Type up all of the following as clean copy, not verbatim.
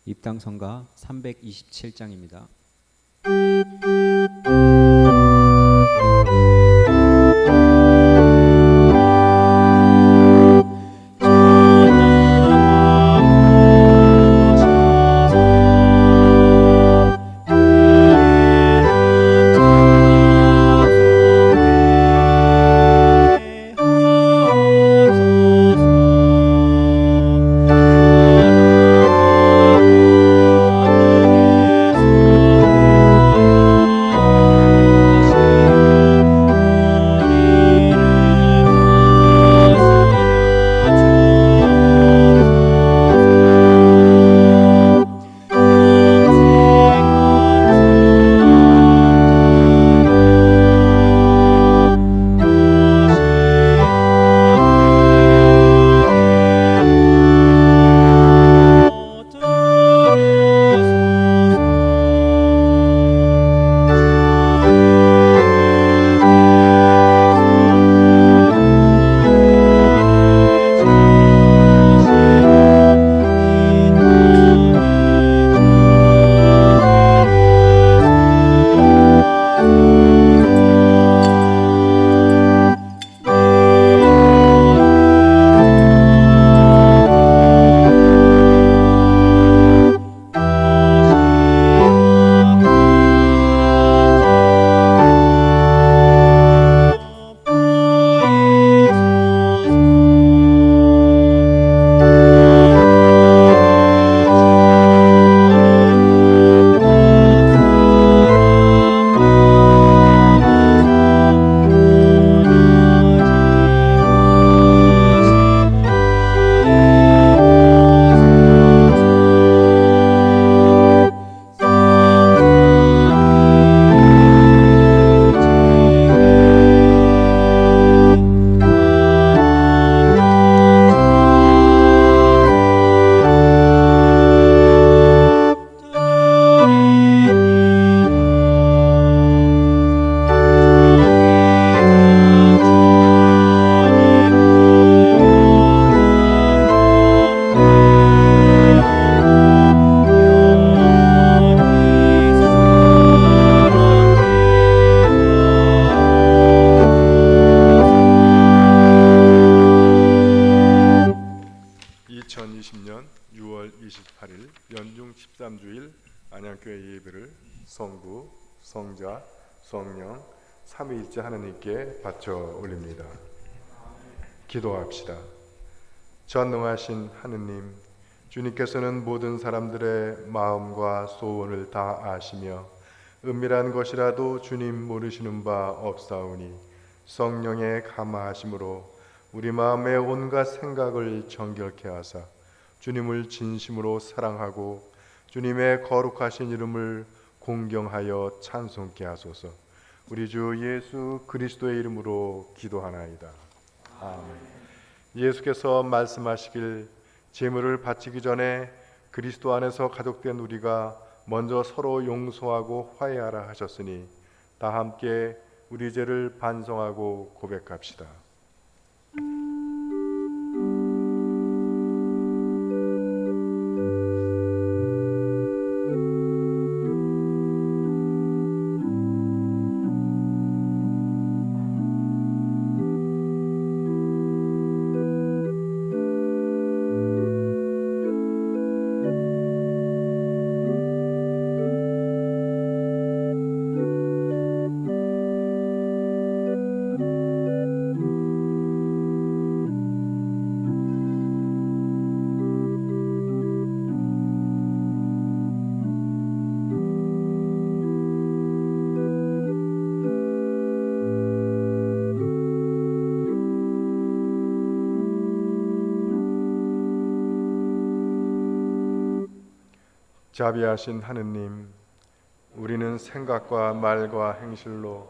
입당성가 327장입니다. 연중 13주일 안양교회 예배를 성부, 성자, 성령, 삼위일체 하나님께 바쳐 올립니다. 기도합시다. 전능하신 하느님, 주님께서는 모든 사람들의 마음과 소원을 다 아시며 은밀한 것이라도 주님 모르시는 바 없사오니 성령의 감화하심으로 우리 마음의 온갖 생각을 정결케 하사 주님을 진심으로 사랑하고 주님의 거룩하신 이름을 공경하여 찬송케 하소서. 우리 주 예수 그리스도의 이름으로 기도하나이다. 아멘. 예수께서 말씀하시길 제물을 바치기 전에 그리스도 안에서 가족된 우리가 먼저 서로 용서하고 화해하라 하셨으니 다 함께 우리 죄를 반성하고 고백합시다. 자비하신 하느님, 우리는 생각과 말과 행실로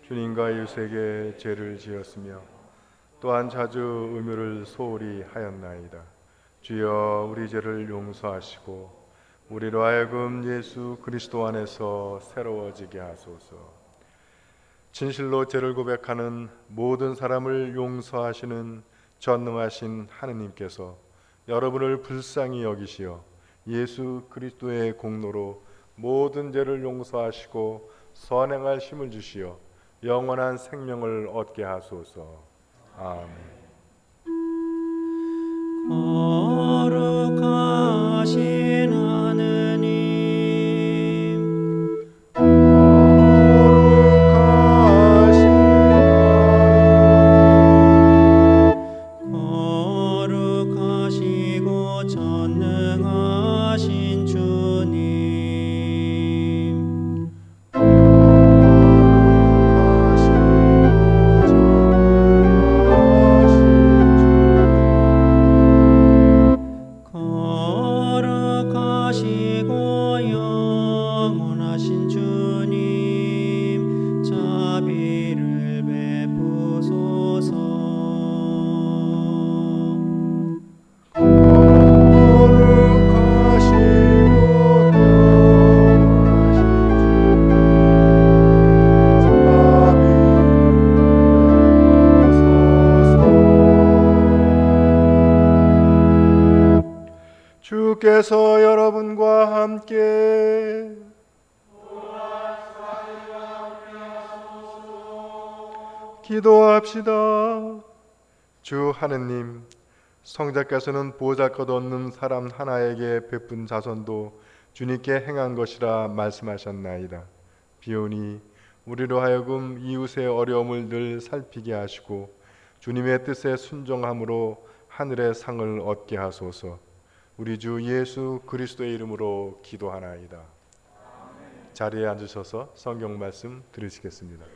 주님과 이웃에게 죄를 지었으며 또한 자주 음유를 소홀히 하였나이다. 주여 우리 죄를 용서하시고 우리로 하여금 예수 그리스도 안에서 새로워지게 하소서. 진실로 죄를 고백하는 모든 사람을 용서하시는 전능하신 하느님께서 여러분을 불쌍히 여기시어 예수 그리스도의 공로로 모든 죄를 용서하시고 선행할 힘을 주시어 영원한 생명을 얻게 하소서. 아멘. 거룩하신 하느님, 거룩하시고 전능하신 주님, 거룩하시고 영원하신 주님, 자비를 베푸소서. 주께서 여러분과 함께 기도합시다. 주 하느님, 성자께서는 보잘것없는 사람 하나에게 베푼 자선도 주님께 행한 것이라 말씀하셨나이다. 비오니 우리로 하여금 이웃의 어려움을 늘 살피게 하시고 주님의 뜻에 순종함으로 하늘의 상을 얻게 하소서. 우리 주 예수 그리스도의 이름으로 기도하나이다. 아멘. 자리에 앉으셔서 성경 말씀 들으시겠습니다.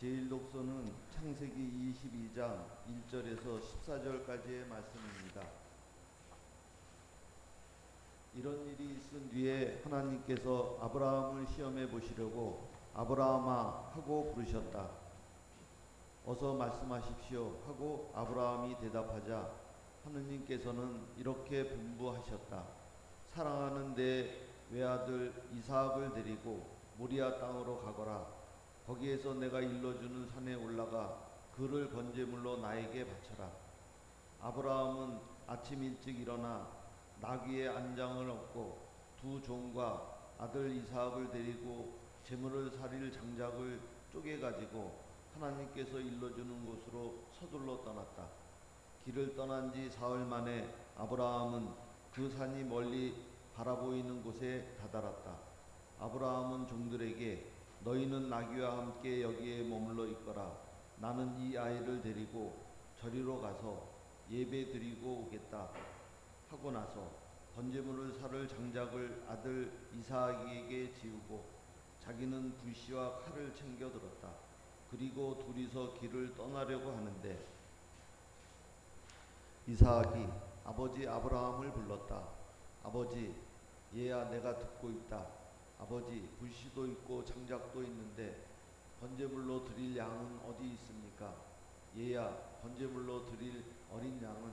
제1독서는 창세기 22장 1절에서 14절까지의 말씀입니다. 이런 일이 있은 뒤에 하나님께서 아브라함을 시험해 보시려고 아브라함아 하고 부르셨다. 어서 말씀하십시오 하고 아브라함이 대답하자 하느님께서는 이렇게 분부하셨다. 사랑하는 내 외아들 이삭을 데리고 모리아 땅으로 가거라. 거기에서 내가 일러주는 산에 올라가 그를 번제물로 나에게 바쳐라. 아브라함은 아침 일찍 일어나 나귀의 안장을 얻고 두 종과 아들 이삭을 데리고 제물을 살릴 장작을 쪼개 가지고 하나님께서 일러주는 곳으로 서둘러 떠났다. 길을 떠난 지 사흘 만에 아브라함은 그 산이 멀리 바라보이는 곳에 다다랐다. 아브라함은 종들에게 너희는 나귀와 함께 여기에 머물러 있거라. 나는 이 아이를 데리고 저리로 가서 예배 드리고 오겠다 하고 나서 번제물을 살을 장작을 아들 이삭에게 지우고 자기는 불씨와 칼을 챙겨 들었다. 그리고 둘이서 길을 떠나려고 하는데 이삭이 아버지 아브라함을 불렀다. 아버지, 얘야 내가 듣고 있다. 아버지, 불씨도 있고 장작도 있는데 번제물로 드릴 양은 어디 있습니까? 얘야, 번제물로 드릴 어린 양은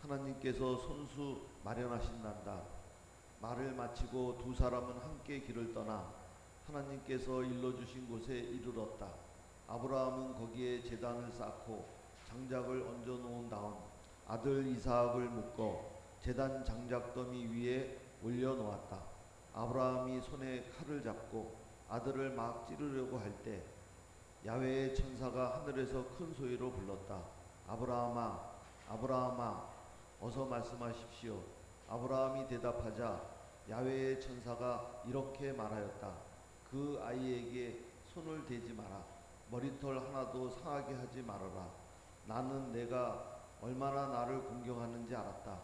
하나님께서 손수 마련하신단다. 말을 마치고 두 사람은 함께 길을 떠나 하나님께서 일러주신 곳에 이르렀다. 아브라함은 거기에 제단을 쌓고 장작을 얹어 놓은 다음 아들 이삭을 묶어 제단 장작더미 위에 올려놓았다. 아브라함이 손에 칼을 잡고 아들을 막 찌르려고 할 때 야훼의 천사가 하늘에서 큰 소리로 불렀다. 아브라함아, 아브라함아, 어서 말씀하십시오. 아브라함이 대답하자 야훼의 천사가 이렇게 말하였다. 그 아이에게 손을 대지 마라. 머리털 하나도 상하게 하지 말아라. 나는 내가 얼마나 나를 공경하는지 알았다.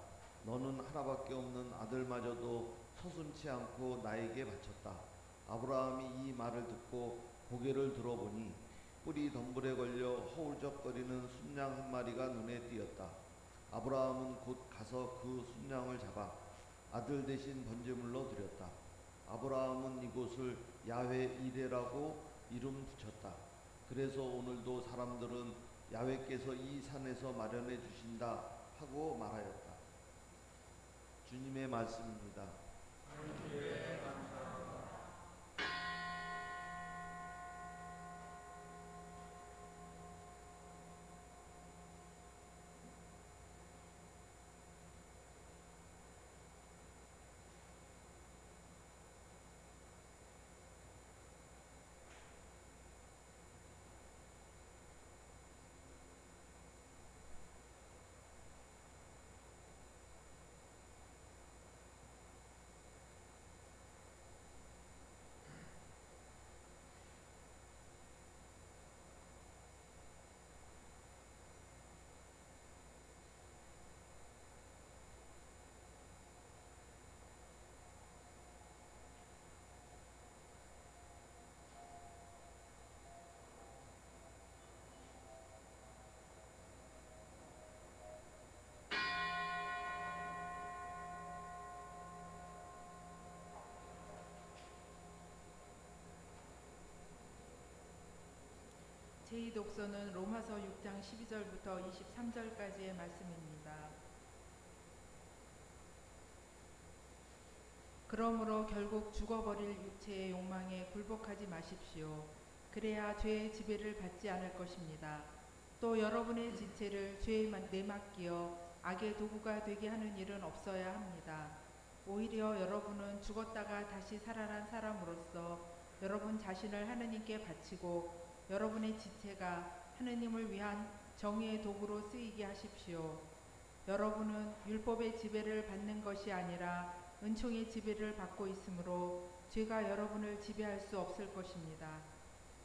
너는 하나밖에 없는 아들마저도 서슴지 않고 나에게 바쳤다. 아브라함이 이 말을 듣고 고개를 들어보니 뿔이 덩굴에 걸려 허우적거리는 순양 한 마리가 눈에 띄었다. 아브라함은 곧 가서 그 순양을 잡아 아들 대신 번제물로 드렸다. 아브라함은 이곳을 야훼 이레라고 이름 붙였다. 그래서 오늘도 사람들은 야훼께서 이 산에서 마련해 주신다 하고 말하였다. 주님의 말씀입니다. 제2 독서는 로마서 6장 12절부터 23절까지의 말씀입니다. 그러므로 결국 죽어버릴 육체의 욕망에 굴복하지 마십시오. 그래야 죄의 지배를 받지 않을 것입니다. 또 여러분의 지체를 죄에 내맡기어 악의 도구가 되게 하는 일은 없어야 합니다. 오히려 여러분은 죽었다가 다시 살아난 사람으로서 여러분 자신을 하느님께 바치고 여러분의 지체가 하느님을 위한 정의의 도구로 쓰이게 하십시오. 여러분은 율법의 지배를 받는 것이 아니라 은총의 지배를 받고 있으므로 죄가 여러분을 지배할 수 없을 것입니다.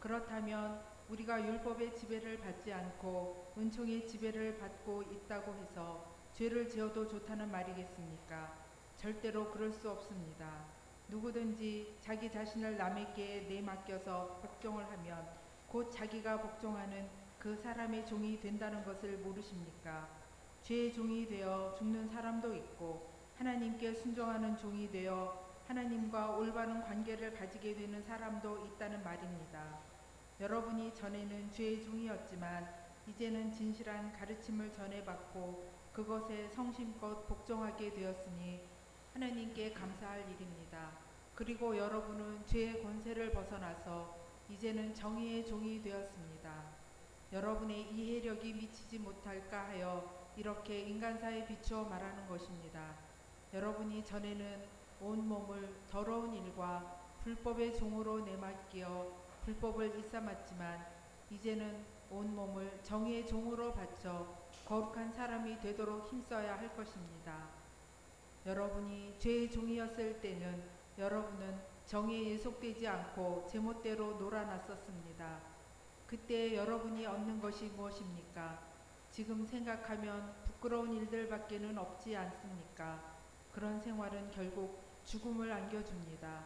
그렇다면 우리가 율법의 지배를 받지 않고 은총의 지배를 받고 있다고 해서 죄를 지어도 좋다는 말이겠습니까? 절대로 그럴 수 없습니다. 누구든지 자기 자신을 남에게 내맡겨서 복종을 하면 곧 자기가 복종하는 그 사람의 종이 된다는 것을 모르십니까? 죄의 종이 되어 죽는 사람도 있고 하나님께 순종하는 종이 되어 하나님과 올바른 관계를 가지게 되는 사람도 있다는 말입니다. 여러분이 전에는 죄의 종이었지만 이제는 진실한 가르침을 전해받고 그것에 성심껏 복종하게 되었으니 하나님께 감사할 일입니다. 그리고 여러분은 죄의 권세를 벗어나서 이제는 정의의 종이 되었습니다. 여러분의 이해력이 미치지 못할까 하여 이렇게 인간사에 비추어 말하는 것입니다. 여러분이 전에는 온 몸을 더러운 일과 불법의 종으로 내맡기어 불법을 일삼았지만 이제는 온 몸을 정의의 종으로 바쳐 거룩한 사람이 되도록 힘써야 할 것입니다. 여러분이 죄의 종이었을 때는 여러분은 정의에 예속되지 않고 제멋대로 놀아났었습니다. 그때 여러분이 얻는 것이 무엇입니까? 지금 생각하면 부끄러운 일들밖에는 없지 않습니까? 그런 생활은 결국 죽음을 안겨줍니다.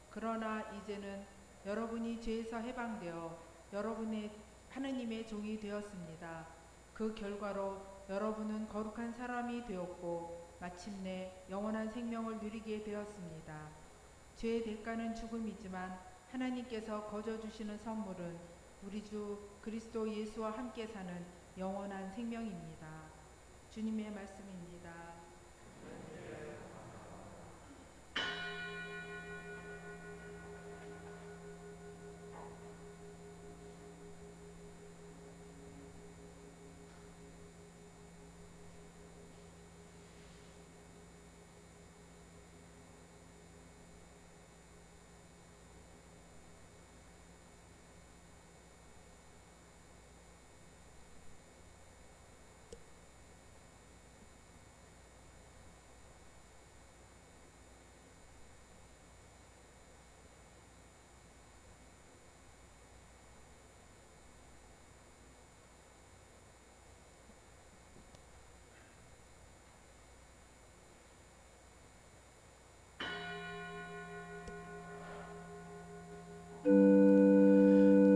그러나 이제는 여러분이 죄에서 해방되어 여러분의 하느님의 종이 되었습니다. 그 결과로 여러분은 거룩한 사람이 되었고 마침내 영원한 생명을 누리게 되었습니다. 죄의 대가는 죽음이지만 하나님께서 거저 주시는 선물은 우리 주 그리스도 예수와 함께 사는 영원한 생명입니다. 주님의 말씀입니다.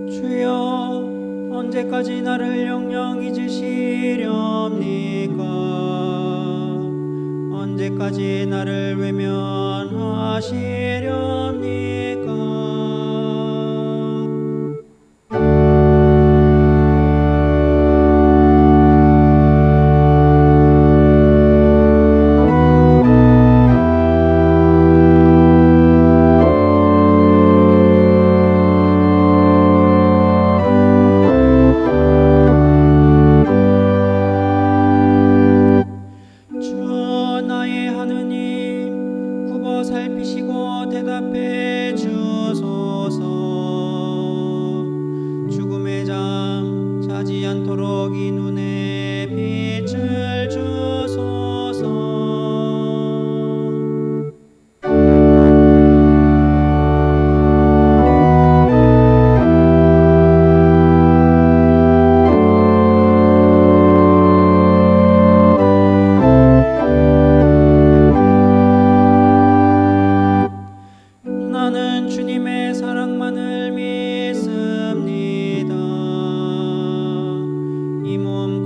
주여 언제까지 나를 영영 잊으시렵니까? 언제까지 나를 외면하시렵니까? 주 나의 하느님 굽어 살피시고 대답해 주소서. 죽음의 잠 자지 않도록 이 눈에 빛을 주소서. 나는 주님의 사랑만을 믿습니다. 이 몸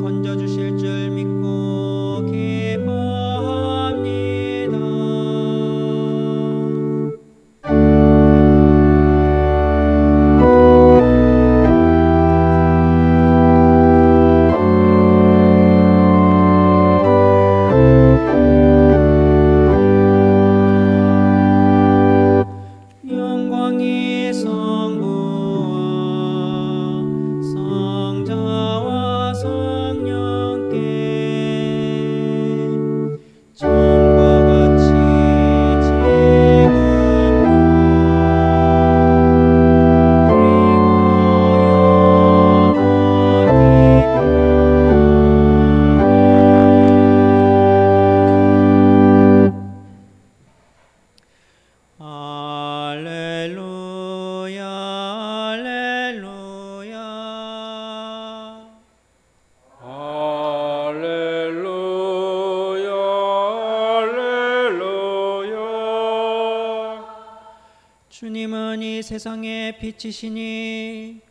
주는 이 세상의 빛이시니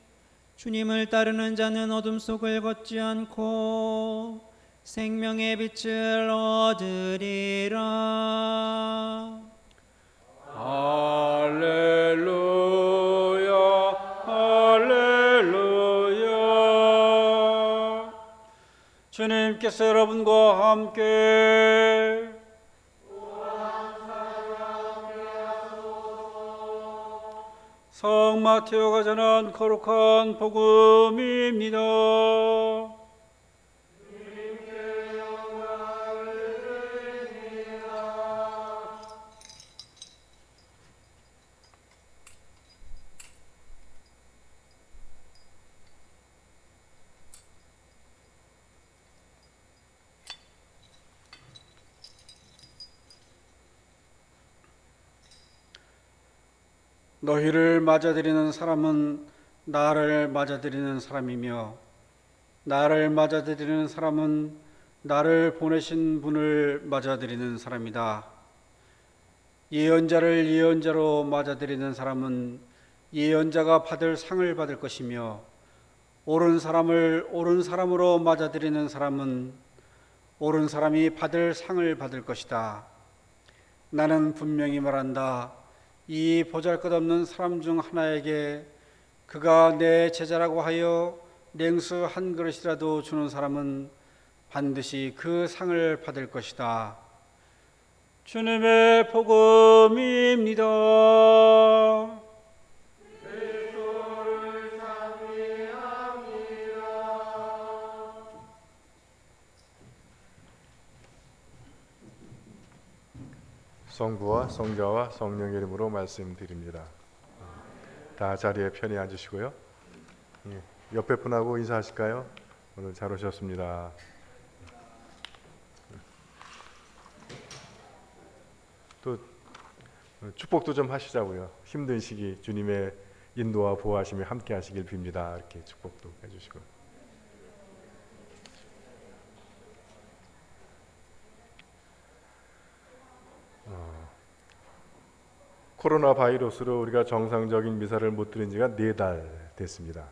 주님을 따르는 자는 어둠 속을 걷지 않고 생명의 빛을 얻으리라. 할렐루야 할렐루야. 주님께서 여러분과 함께 성 마테오가 전한 거룩한 복음입니다. 너희를 맞아들이는 사람은 나를 맞아들이는 사람이며 나를 맞아들이는 사람은 나를 보내신 분을 맞아들이는 사람이다. 예언자를 예언자로 맞아들이는 사람은 예언자가 받을 상을 받을 것이며 옳은 사람을 옳은 사람으로 맞아들이는 사람은 옳은 사람이 받을 상을 받을 것이다. 나는 분명히 말한다. 이 보잘것없는 사람 중 하나에게 그가 내 제자라고 하여 냉수 한 그릇이라도 주는 사람은 반드시 그 상을 받을 것이다. 주님의 복음입니다. 성부와 성자와 성령의 이름으로 말씀드립니다. 다 자리에 편히 앉으시고요. 옆에 분하고 인사하실까요? 오늘 잘 오셨습니다. 또 축복도 좀 하시자고요. 힘든 시기 주님의 인도와 보호하심이 함께 하시길 빕니다. 이렇게 축복도 해주시고. 코로나 바이러스로 우리가 정상적인 미사를 못 드린 지가 4달 됐습니다.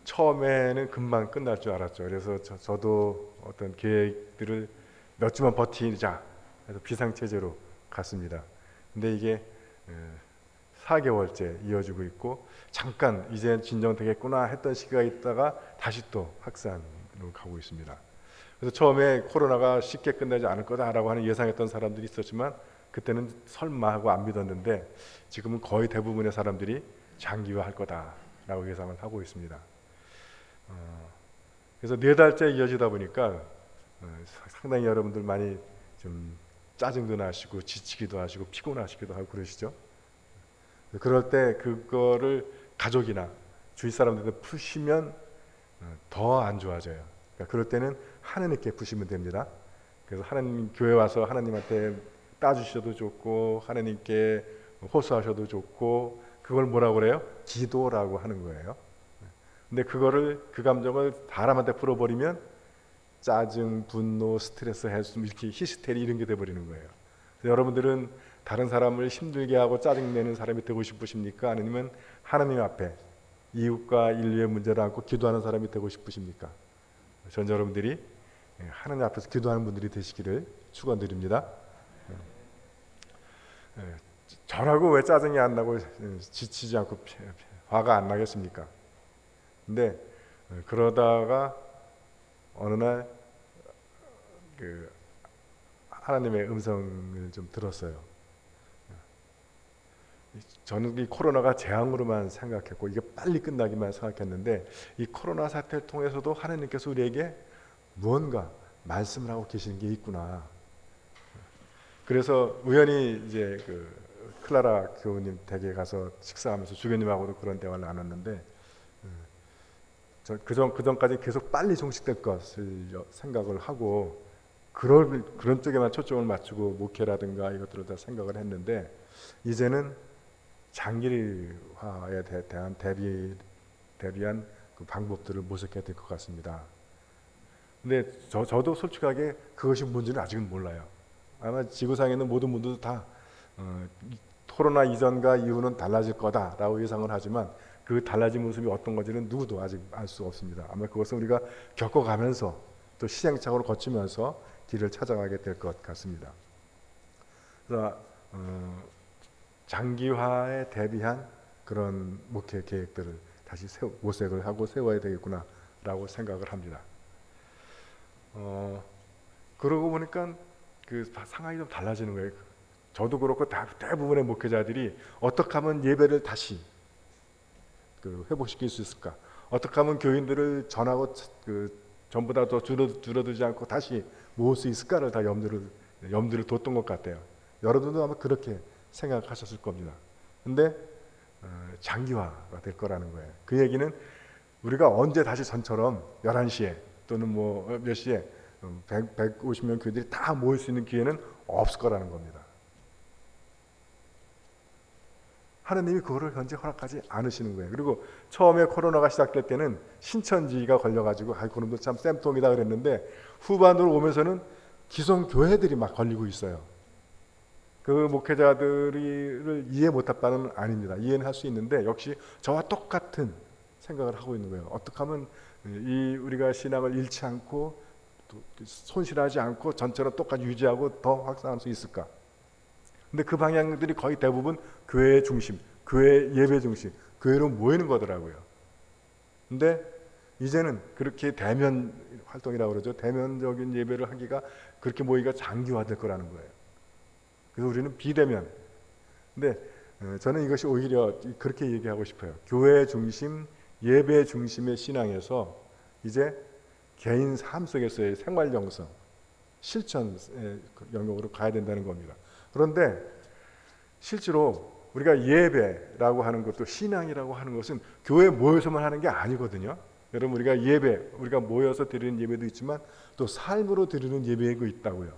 처음에는 금방 끝날 줄 알았죠. 그래서 저도 어떤 계획들을 몇 주만 버티자 해서 비상체제로 갔습니다. 근데 이게 4개월째 이어지고 있고 잠깐 이제 진정되겠구나 했던 시기가 있다가 다시 또 확산으로 가고 있습니다. 그래서 처음에 코로나가 쉽게 끝나지 않을 거다라고 하는 예상했던 사람들이 있었지만 그때는 설마 하고 안 믿었는데 지금은 거의 대부분의 사람들이 장기화할 거다라고 예상을 하고 있습니다. 그래서 4달째 이어지다 보니까 상당히 여러분들 많이 좀 짜증도 나시고 지치기도 하시고 피곤하시기도 하고 그러시죠. 그럴 때 그거를 가족이나 주위 사람들한테 푸시면 더 안 좋아져요. 그러니까 그럴 때는 하나님께 푸시면 됩니다. 그래서 하나님 교회 와서 하나님한테 따주셔도 좋고 하나님께 호소하셔도 좋고 그걸 뭐라고 그래요? 기도라고 하는 거예요. 근데 그거를 그 감정을 사람한테 풀어버리면 짜증, 분노, 스트레스, 해소 이렇게 히스테리 이런 게 돼버리는 거예요. 그래서 여러분들은 다른 사람을 힘들게 하고 짜증내는 사람이 되고 싶으십니까? 아니면 하나님 앞에 이웃과 인류의 문제를 안고 기도하는 사람이 되고 싶으십니까? 전 여러분들이 하나님 앞에서 기도하는 분들이 되시기를 축원드립니다. 저라고 왜 짜증이 안 나고 지치지 않고 화가 안 나겠습니까? 근데 그러다가 어느 날 하나님의 음성을 좀 들었어요. 저는 이 코로나가 재앙으로만 생각했고 이게 빨리 끝나기만 생각했는데 이 코로나 사태를 통해서도 하나님께서 우리에게 무언가 말씀을 하고 계시는 게 있구나. 그래서 우연히 이제 클라라 교우님 댁에 가서 식사하면서 주교님하고도 그런 대화를 나눴는데 그전까지 계속 빨리 종식될 것을 생각을 하고 그런 쪽에만 초점을 맞추고 목회라든가 이것들을 다 생각을 했는데 이제는 장기화에 대한 대비한 그 방법들을 모색해야 될 것 같습니다. 근데 저도 솔직하게 그것이 뭔지는 아직은 몰라요. 아마 지구상에 있는 모든 분들도 다 코로나 이전과 이후는 달라질 거다라고 예상을 하지만 그 달라진 모습이 어떤 건지는 누구도 아직 알 수 없습니다. 아마 그것은 우리가 겪어가면서 또 시행착오를 거치면서 길을 찾아가게 될 것 같습니다. 그래서 장기화에 대비한 그런 목회 계획들을 다시 모색을 하고 세워야 되겠구나라고 생각을 합니다. 그러고 보니까 그 상황이 좀 달라지는 거예요. 저도 그렇고 대부분의 목회자들이 어떻게 하면 예배를 다시 회복시킬 수 있을까? 어떻게 하면 교인들을 전하고 전보다 더 줄어들지 않고 다시 모을 수 있을까를 다 염두를 뒀던 것 같아요. 여러분도 아마 그렇게 생각하셨을 겁니다. 근데 장기화가 될 거라는 거예요. 그 얘기는 우리가 언제 다시 전처럼 11시에 또는 뭐 몇 시에 150명 교인들이 다 모일 수 있는 기회는 없을 거라는 겁니다. 하느님이 그거를 현재 허락하지 않으시는 거예요. 그리고 처음에 코로나가 시작될 때는 신천지가 걸려가지고 그놈도 참 쌤통이다 그랬는데 후반으로 오면서는 기성 교회들이 막 걸리고 있어요. 그 목회자들을 이해 못할 바는 아닙니다. 이해는 할 수 있는데 역시 저와 똑같은 생각을 하고 있는 거예요. 어떻게 하면 우리가 신앙을 잃지 않고 손실하지 않고 전처럼 똑같이 유지하고 더 확산할 수 있을까? 근데 그 방향들이 거의 대부분 교회의 중심, 교회 예배 중심, 교회로 모이는 거더라고요. 근데 이제는 그렇게 대면 활동이라고 그러죠. 대면적인 예배를 하기가 그렇게 모이기가 장기화될 거라는 거예요. 그래서 우리는 비대면. 근데 저는 이것이 오히려 그렇게 얘기하고 싶어요. 교회 중심, 예배 중심의 신앙에서 이제 개인 삶 속에서의 생활 영성, 실천의 영역으로 가야 된다는 겁니다. 그런데 실제로 우리가 예배라고 하는 것도 신앙이라고 하는 것은 교회에 모여서만 하는 게 아니거든요. 여러분 우리가 예배, 우리가 모여서 드리는 예배도 있지만 또 삶으로 드리는 예배가 있다고요.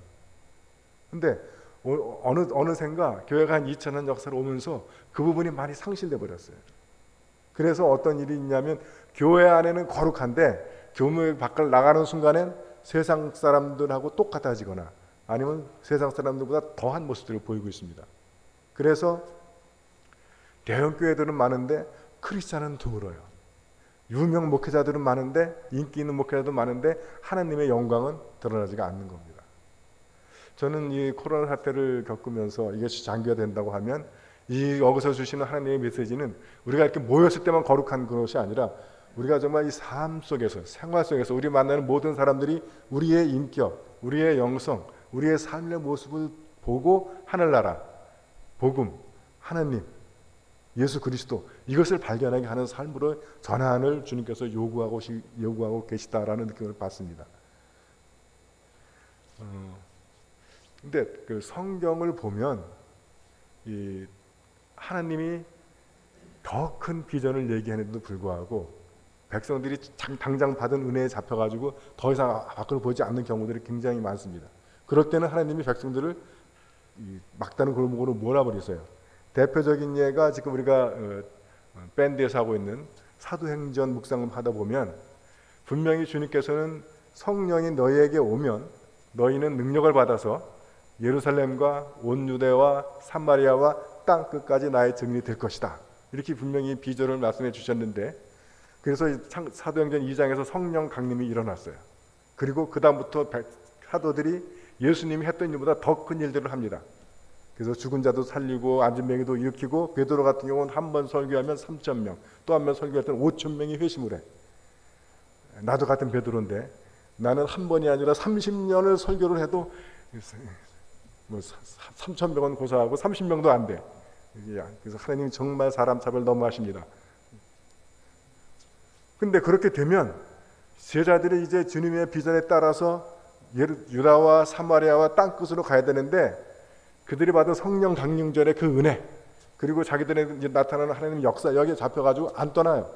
근데 어느샌가 교회가 한 2000년 역사를 오면서 그 부분이 많이 상실돼 버렸어요. 그래서 어떤 일이 있냐면 교회 안에는 거룩한데 교회 밖을 나가는 순간엔 세상 사람들하고 똑같아지거나 아니면 세상 사람들보다 더한 모습들을 보이고 있습니다. 그래서 대형 교회들은 많은데 크리스찬은 드물어요. 유명 목회자들은 많은데 인기 있는 목회자도 많은데 하나님의 영광은 드러나지가 않는 겁니다. 저는 이 코로나 사태를 겪으면서 이것이 장기화된다고 하면 여기서 주시는 하나님의 메시지는 우리가 이렇게 모였을 때만 거룩한 것이 아니라 우리가 정말 이 삶 속에서 생활 속에서 우리 만나는 모든 사람들이 우리의 인격, 우리의 영성, 우리의 삶의 모습을 보고 하늘나라, 복음, 하나님, 예수 그리스도 이것을 발견하게 하는 삶으로 전환을 주님께서 요구하고 계시다라는 느낌을 받습니다. 근데 그 성경을 보면 이 하나님이 더 큰 비전을 얘기하는데도 불구하고 백성들이 당장 받은 은혜에 잡혀가지고 더 이상 밖으로 보지 않는 경우들이 굉장히 많습니다. 그럴 때는 하나님이 백성들을 막다른 골목으로 몰아버리세요. 대표적인 예가 지금 우리가 밴드에서 하고 있는 사도행전 묵상을 하다 보면 분명히 주님께서는 성령이 너희에게 오면 너희는 능력을 받아서 예루살렘과 온 유대와 사마리아와 땅 끝까지 나의 증인이 될 것이다. 이렇게 분명히 비전을 말씀해 주셨는데 그래서 사도행전 2장에서 성령 강림이 일어났어요. 그리고 그 다음부터 사도들이 예수님이 했던 일보다 더 큰 일들을 합니다. 그래서 죽은 자도 살리고 앉은 맹이도 일으키고 베드로 같은 경우는 한 번 설교하면 3,000명 또 한 번 설교할 때는 5,000명이 회심을 해. 나도 같은 베드로인데 나는 한 번이 아니라 30년을 설교를 해도 3,000명은 고사하고 30명도 안 돼. 그래서 하나님 정말 사람 차별 너무 하십니다. 근데 그렇게 되면 제자들이 이제 주님의 비전에 따라서 유다와 사마리아와 땅끝으로 가야 되는데 그들이 받은 성령 강림절의 그 은혜 그리고 자기들의 이제 나타나는 하나님의 역사 여기에 잡혀가지고 안 떠나요.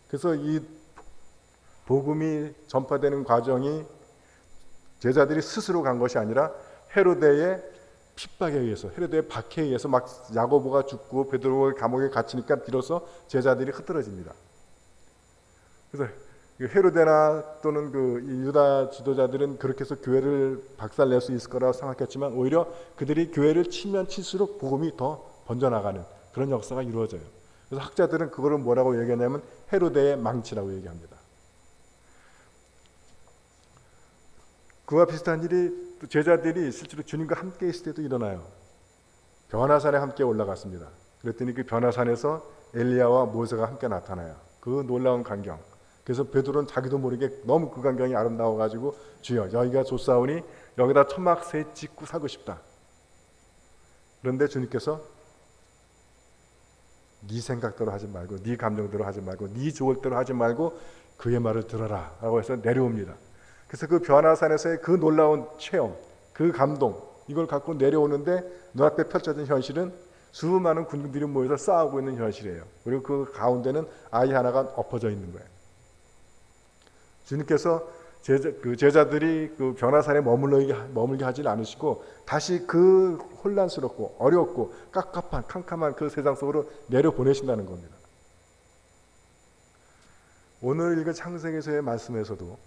그래서 이 복음이 전파되는 과정이 제자들이 스스로 간 것이 아니라 헤로데의 핍박에 의해서 헤로데의 박해에 의해서 막 야고보가 죽고 베드로가 감옥에 갇히니까 비로소 제자들이 흐트러집니다. 그래서 헤로데나 또는 이 유다 지도자들은 그렇게 해서 교회를 박살낼 수 있을 거라고 생각했지만 오히려 그들이 교회를 치면 칠수록 복음이 더 번져나가는 그런 역사가 이루어져요. 그래서 학자들은 그거를 뭐라고 얘기하냐면 헤로데의 망치라고 얘기합니다. 그와 비슷한 일이 또 제자들이 실제로 주님과 함께 있을 때도 일어나요. 변화산에 함께 올라갔습니다. 그랬더니 그 변화산에서 엘리야와 모세가 함께 나타나요. 그 놀라운 광경. 그래서 베드로는 자기도 모르게 너무 그 광경이 아름다워가지고 주여 여기가 좋사오니 여기다 초막 새 짓고 살고 싶다. 그런데 주님께서 네 생각대로 하지 말고 네 감정대로 하지 말고 네 좋을 대로 하지 말고 그의 말을 들어라 라고 해서 내려옵니다. 그래서 그 변화산에서의 그 놀라운 체험, 그 감동 이걸 갖고 내려오는데 눈앞에 펼쳐진 현실은 수많은 군중들이 모여서 싸우고 있는 현실이에요. 그리고 그 가운데는 아이 하나가 엎어져 있는 거예요. 주님께서 제자들이 그 변화산에 머물게 하지 않으시고 다시 그 혼란스럽고 어렵고 깝깝한 캄캄한 그 세상 속으로 내려보내신다는 겁니다. 오늘 읽은 창세기서의 말씀에서도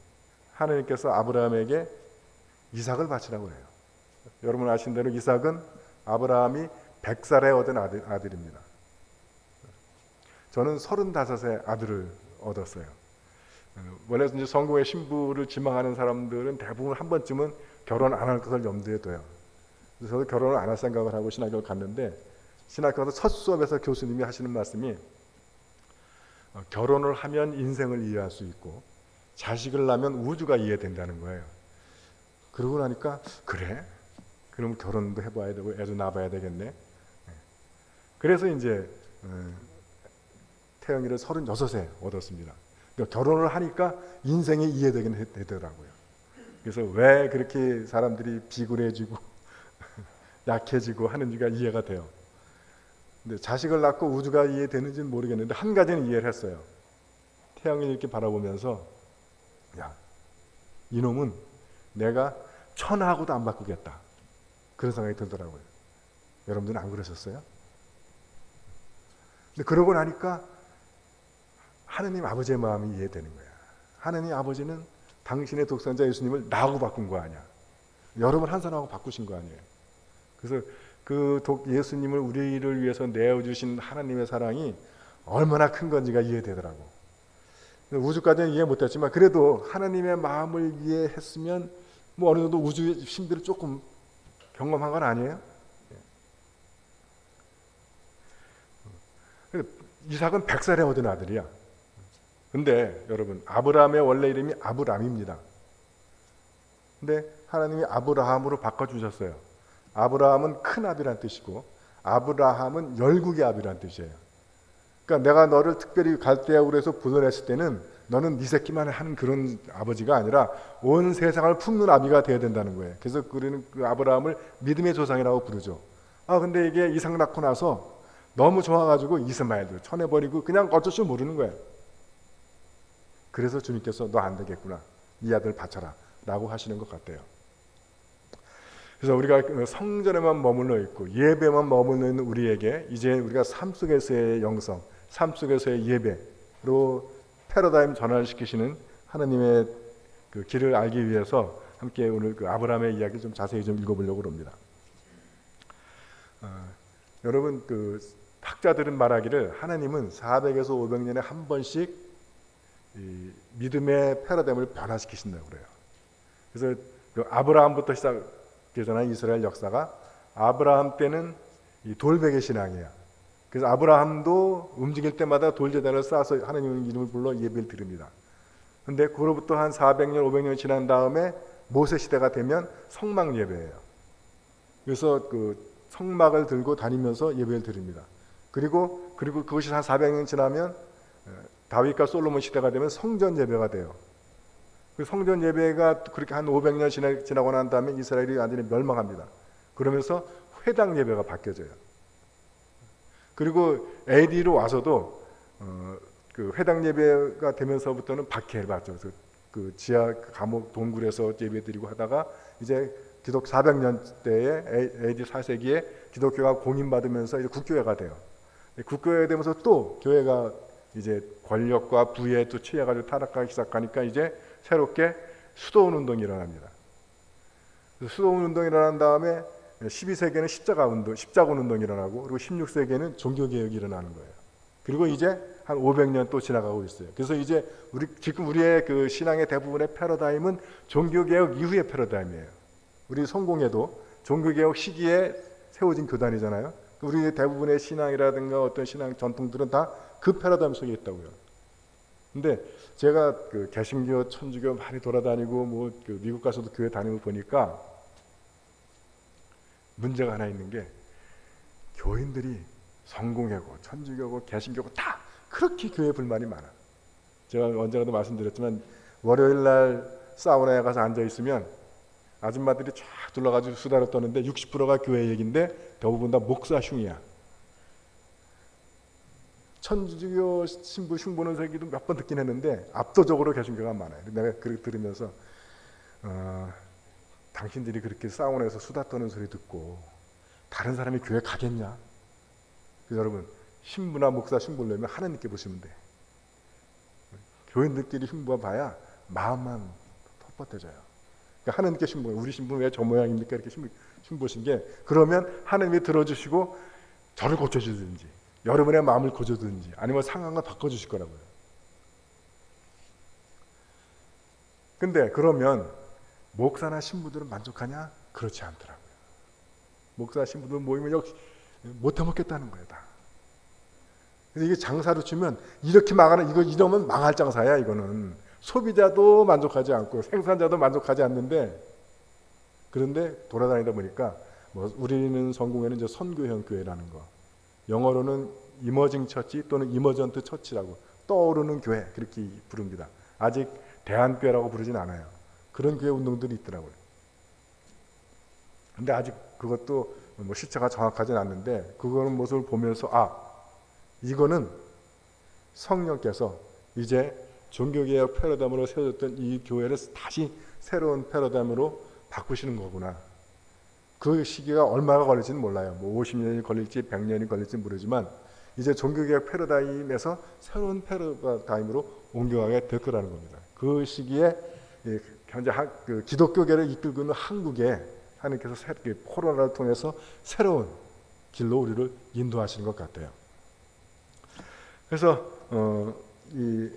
하나님께서 아브라함에게 이삭을 바치라고 해요. 여러분 아신 대로 이삭은 아브라함이 100살에 얻은 아들입니다. 저는 35세 아들을 얻었어요. 원래 이제 성공의 신부를 지망하는 사람들은 대부분 한 번쯤은 결혼 안 할 것을 염두에 둬요. 그래서 저도 결혼을 안 할 생각을 하고 신학교를 갔는데 신학교 가서 첫 수업에서 교수님이 하시는 말씀이 결혼을 하면 인생을 이해할 수 있고 자식을 낳으면 우주가 이해된다는 거예요. 그러고 나니까 그래? 그럼 결혼도 해봐야 되고 애도 낳아봐야 되겠네. 그래서 이제 태영이를 36세 얻었습니다. 그러니까 결혼을 하니까 인생이 이해되긴 되더라고요. 그래서 왜 그렇게 사람들이 비굴해지고 약해지고 하는지가 이해가 돼요. 근데 자식을 낳고 우주가 이해되는지는 모르겠는데 한 가지는 이해를 했어요. 태영이를 이렇게 바라보면서 야, 이놈은 내가 천하하고도 안 바꾸겠다. 그런 생각이 들더라고요. 여러분들은 안 그러셨어요? 근데 그러고 나니까 하느님 아버지의 마음이 이해되는 거야. 하느님 아버지는 당신의 독생자 예수님을 나하고 바꾼 거 아니야. 여러분 한 사람하고 바꾸신 거 아니에요. 그래서 그 예수님을 우리를 위해서 내어주신 하나님의 사랑이 얼마나 큰 건지가 이해되더라고. 우주까지는 이해 못했지만 그래도 하나님의 마음을 이해했으면 뭐 어느 정도 우주의 신비를 조금 경험한 건 아니에요? 이삭은 100살에 얻은 아들이야. 근데 여러분 아브라함의 원래 이름이 아브람입니다. 근데 하나님이 아브라함으로 바꿔주셨어요. 아브라함은 큰 아비란 뜻이고 아브라함은 열국의 아비란 뜻이에요. 그러니까 내가 너를 특별히 갈대아우르에서 해서 불러냈을 때는 너는 네 새끼만 하는 그런 아버지가 아니라 온 세상을 품는 아비가 돼야 된다는 거예요. 그래서 우리는 그 아브라함을 믿음의 조상이라고 부르죠. 근데 이게 이삭 낳고 나서 너무 좋아가지고 이스마엘도 쳐내버리고 그냥 어쩔 줄 모르는 거예요. 그래서 주님께서 너 안 되겠구나. 이 아들 바쳐라 라고 하시는 것 같아요. 그래서 우리가 성전에만 머물러 있고 예배만 머물러 있는 우리에게 이제 우리가 삶 속에서의 영성, 삶 속에서의 예배로 패러다임 전환시키시는 하나님의 그 길을 알기 위해서 함께 오늘 그 아브라함의 이야기 좀 자세히 좀 읽어보려고 합니다. 여러분 그 학자들은 말하기를 하나님은 400에서 500년에 한 번씩 이 믿음의 패러다임을 변화시키신다고 그래요. 그래서 그 아브라함부터 시작되잖아요. 이스라엘 역사가 아브라함 때는 이 돌베개 신앙이야. 그래서 아브라함도 움직일 때마다 돌제단을 쌓아서 하나님의 이름을 불러 예배를 드립니다. 그런데 그로부터 한 400년, 500년 지난 다음에 모세 시대가 되면 성막 예배예요. 그래서 그 성막을 들고 다니면서 예배를 드립니다. 그리고 그것이 한 400년 지나면 다윗과 솔로몬 시대가 되면 성전 예배가 돼요. 그 성전 예배가 그렇게 한 500년 지나고 난 다음에 이스라엘이 완전히 멸망합니다. 그러면서 회당 예배가 바뀌어져요. 그리고 AD로 와서도 그 회당 예배가 되면서부터는 박해를 받죠. 그 지하 감옥 동굴에서 예배드리고 하다가 이제 기독 400년대에 AD 4세기에 기독교가 공인받으면서 이제 국교회가 돼요. 국교회가 되면서 또 교회가 이제 권력과 부에 또 취해가지고 타락하기 시작하니까 이제 새롭게 수도원 운동이 일어납니다. 수도원 운동이 일어난 다음에 12세기에는 십자군 운동이 일어나고, 그리고 16세기에는 종교개혁이 일어나는 거예요. 그리고 이제 한 500년 또 지나가고 있어요. 그래서 이제 지금 우리의 그 신앙의 대부분의 패러다임은 종교개혁 이후의 패러다임이에요. 우리 성공회도 종교개혁 시기에 세워진 교단이잖아요. 우리 대부분의 신앙이라든가 어떤 신앙 전통들은 다 그 패러다임 속에 있다고요. 근데 제가 그 개신교, 천주교 많이 돌아다니고 그 미국 가서도 교회 다니고 보니까 문제가 하나 있는 게, 교인들이 성공회고 천주교고 개신교고 다 그렇게 교회 불만이 많아. 제가 언젠가도 말씀드렸지만 월요일 날 사우나에 가서 앉아 있으면 아줌마들이 쫙 둘러가지고 수다를 떠는데 60%가 교회 얘기인데 대부분 다 목사 흉이야. 천주교 신부 흉보는 얘기도 몇 번 듣긴 했는데 압도적으로 개신교가 많아요. 내가 그렇게 들으면서 당신들이 그렇게 사우나에서 수다 떠는 소리 듣고 다른 사람이 교회 가겠냐? 여러분, 신부나 목사 흉보려면 하나님께 보시면 돼. 교인들끼리 흉보 봐야 마음만 헛헛해져요. 그러니까 하나님께 흉보, 우리 신부 왜 저 모양입니까? 이렇게 흉보신 게, 그러면 하나님이 들어주시고 저를 고쳐주든지 여러분의 마음을 고쳐주든지 아니면 상황을 바꿔주실 거라고요. 근데 그러면 목사나 신부들은 만족하냐? 그렇지 않더라고요. 목사 신부들 모이면 역시 못해 먹겠다는 거예요, 다. 근데 이게 장사로 치면 이렇게 망하는, 이러면 망할 장사야. 이거는 소비자도 만족하지 않고 생산자도 만족하지 않는데, 그런데 돌아다니다 보니까 우리는 성공회는 이제 선교형 교회라는 거, 영어로는 이머징 처치 또는 이머전트 처치라고, 떠오르는 교회 그렇게 부릅니다. 아직 대한교회라고 부르진 않아요. 그런 교회 운동들이 있더라고요. 근데 아직 그것도 실체가 정확하진 않는데, 그거는 모습을 보면서 이거는 성령께서 이제 종교개혁 패러다임으로 세워졌던 이 교회를 다시 새로운 패러다임으로 바꾸시는 거구나. 그 시기가 얼마가 걸릴지는 몰라요. 50년이 걸릴지 100년이 걸릴지 모르지만 이제 종교개혁 패러다임에서 새로운 패러다임으로 옮겨가게 될 거라는 겁니다. 그 시기에 현재 그 기독교계를 이끌고 있는 한국에 하나님께서 코로나를 통해서 새로운 길로 우리를 인도하시는 것 같아요. 그래서 이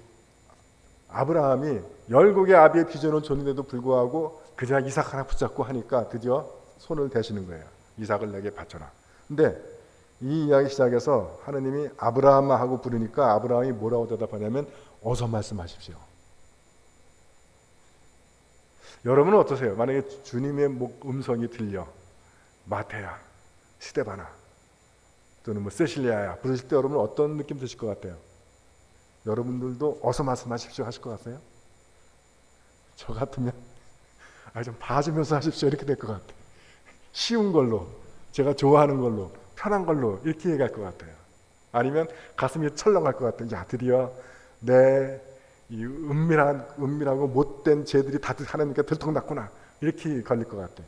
아브라함이 열국의 아비의 비전을 줬는데도 불구하고 그냥 이삭 하나 붙잡고 하니까 드디어 손을 대시는 거예요. 이삭을 내게 바쳐라. 근데 이 이야기 시작해서 하나님이 아브라함 하고 부르니까 아브라함이 뭐라고 대답하냐면 어서 말씀하십시오. 여러분은 어떠세요? 만약에 주님의 음성이 들려 마태야, 스데바나 또는 세실리아야 부르실 때 여러분 어떤 느낌 드실 것 같아요? 여러분들도 어서 말씀하십시오 하실 것 같아요? 저 같으면 좀 봐주면서 하십시오 이렇게 될 것 같아요. 쉬운 걸로, 제가 좋아하는 걸로, 편한 걸로 이렇게 얘기할 것 같아요. 아니면 가슴이 철렁할 것 같아요. 야, 드디어 내 이 은밀하고 못된 죄들이 다 하나님께 들통났구나 이렇게 걸릴 것 같아요.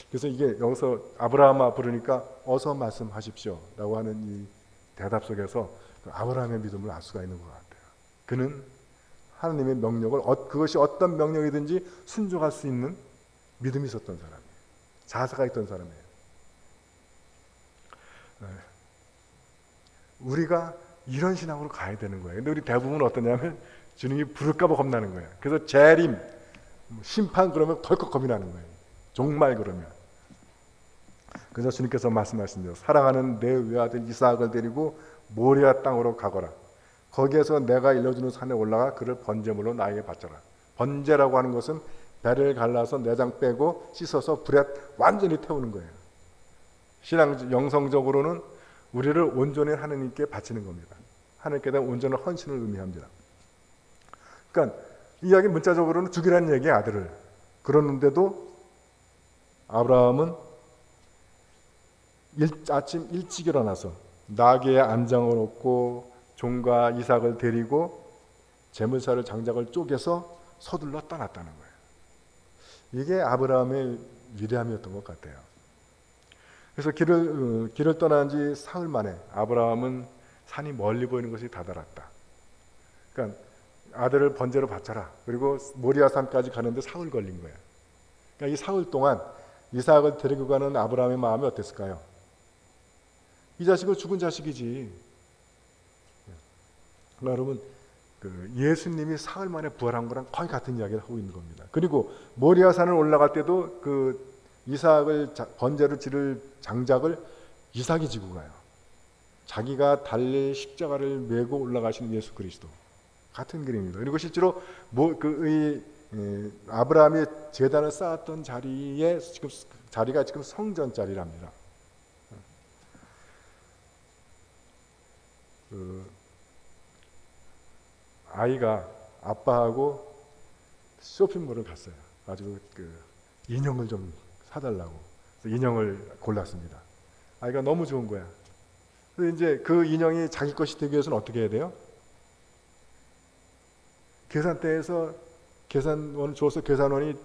그래서 이게 여기서 아브라함아 부르니까 어서 말씀하십시오 라고 하는 이 대답 속에서 아브라함의 믿음을 알 수가 있는 것 같아요. 그는 하나님의 명령을 그것이 어떤 명령이든지 순종할 수 있는 믿음이 있었던 사람이에요. 자세가 있던 사람이에요. 우리가 이런 신앙으로 가야 되는 거예요. 근데 우리 대부분은 어떠냐면 주님이 부를까봐 겁나는 거예요. 그래서 재림, 심판 그러면 덜컥 겁이 나는 거예요. 종말 그러면. 그래서 주님께서 말씀하신 사랑하는 내 외아들 이삭을 데리고 모리아 땅으로 가거라. 거기에서 내가 일러주는 산에 올라가 그를 번제물로 나에게 바쳐라. 번제라고 하는 것은 배를 갈라서 내장 빼고 씻어서 불에 완전히 태우는 거예요. 신앙 영성적으로는 우리를 온전히 하나님께 바치는 겁니다. 하나님께 대한 온전한 헌신을 의미합니다. 그러니까 이 이야기 문자적으로는 죽이라는 얘기예요, 아들을. 그러는데도 아브라함은 아침 일찍 일어나서 나귀의 안장을 얻고 종과 이삭을 데리고 제물사를 장작을 쪼개서 서둘러 떠났다는 거예요. 이게 아브라함의 위대함이었던 것 같아요. 그래서 길을 떠난 지 사흘 만에 아브라함은 산이 멀리 보이는 것이 다다랐다. 그러니까 아들을 번제로 바쳐라. 그리고 모리아 산까지 가는데 사흘 걸린 거야. 그러니까 이 사흘 동안 이삭을 데리고 가는 아브라함의 마음이 어땠을까요? 이 자식은 죽은 자식이지. 여러분, 예수님이 사흘 만에 부활한 거랑 거의 같은 이야기를 하고 있는 겁니다. 그리고 모리아 산을 올라갈 때도 이삭을 번제로 지를 장작을 이삭이 지고 가요. 자기가 달릴 십자가를 메고 올라가신 예수 그리스도 같은 그림입니다. 그리고 실제로 아브라함이 제단을 쌓았던 자리가 지금 성전 자리랍니다. 아이가 아빠하고 쇼핑몰을 갔어요. 가지고 인형을 좀 사달라고. 그래서 인형을 골랐습니다. 아이가 너무 좋은 거야. 그래서 이제 그 인형이 자기 것이 되기 위해서는 어떻게 해야 돼요? 계산대에서 계산원을 줘서 계산원이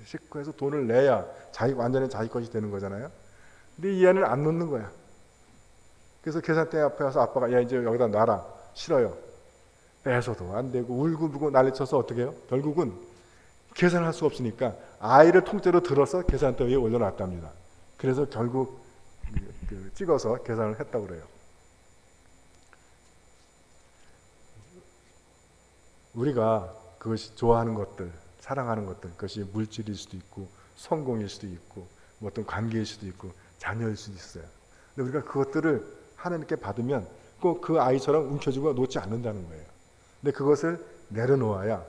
식구해서 돈을 내야 완전히 자기 것이 되는 거잖아요. 근데 이 애는 안 놓는 거야. 그래서 계산대 앞에 와서 아빠가 야 이제 여기다 놔라. 싫어요. 빼서도 안 되고 울고 불고 난리쳐서 어떻게 해요? 결국은 계산할 수 없으니까 아이를 통째로 들어서 계산대 위에 올려놨답니다. 그래서 결국 찍어서 계산을 했다고 그래요. 우리가 그것이 좋아하는 것들, 사랑하는 것들, 그것이 물질일 수도 있고 성공일 수도 있고 뭐 어떤 관계일 수도 있고 자녀일 수도 있어요. 근데 우리가 그것들을 하나님께 받으면 꼭 그 아이처럼 움켜쥐고 놓지 않는다는 거예요. 근데 그것을 내려놓아야,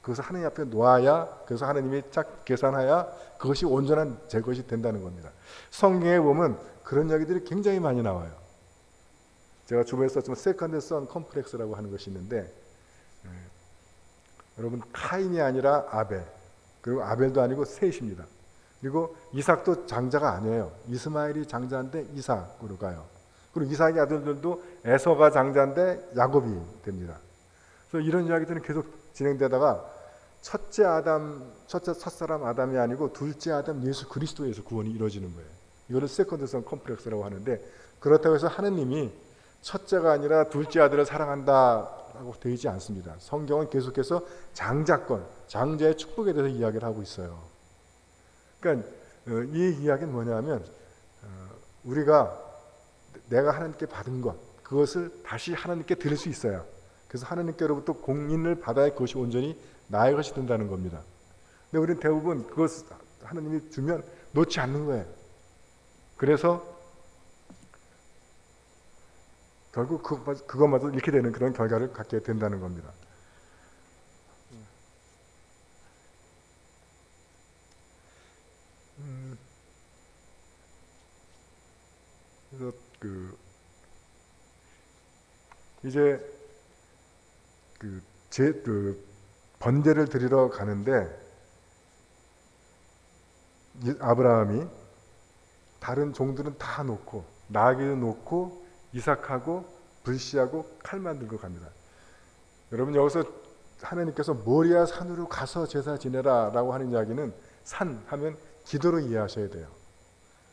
그것을 하나님 앞에 놓아야, 그래서 하나님이 쫙 계산하야 그것이 온전한 제 것이 된다는 겁니다. 성경에 보면 그런 이야기들이 굉장히 많이 나와요. 제가 주변에 썼지만 세컨드 선 컴플렉스라고 하는 것이 있는데, 여러분 카인이 아니라 아벨, 그리고 아벨도 아니고 셋입니다. 그리고 이삭도 장자가 아니에요. 이스마엘이 장자인데 이삭으로 가요. 그리고 이삭의 아들들도 에서가 장자인데 야곱이 됩니다. 그래서 이런 이야기들은 계속 진행되다가 첫사람 아담이 아니고 둘째 아담 예수 그리스도에서 구원이 이루어지는 거예요. 이거를 세컨드선 컴플렉스라고 하는데, 그렇다고 해서 하느님이 첫째가 아니라 둘째 아들을 사랑한다라고 되어 있지 않습니다. 성경은 계속해서 장자권, 장자의 축복에 대해서 이야기를 하고 있어요. 그러니까 이 이야기는 뭐냐면 우리가 내가 하나님께 받은 것, 그것을 다시 하나님께 드릴 수 있어요. 그래서 하나님께로부터 공인을 받아야 그것이 온전히 나의 것이 된다는 겁니다. 근데 우리는 대부분 그것을 하나님이 주면 놓지 않는 거예요. 그래서 결국 그것마저 잃게 되는 그런 결과를 갖게 된다는 겁니다. 그래서 이제 번제를 드리러 가는데 아브라함이 다른 종들은 다 놓고 나귀도 놓고 이삭하고 불시하고 칼만 들고 갑니다. 여러분 여기서 하나님께서 모리아 산으로 가서 제사 지내라라고 하는 이야기는 산 하면 기도로 이해하셔야 돼요.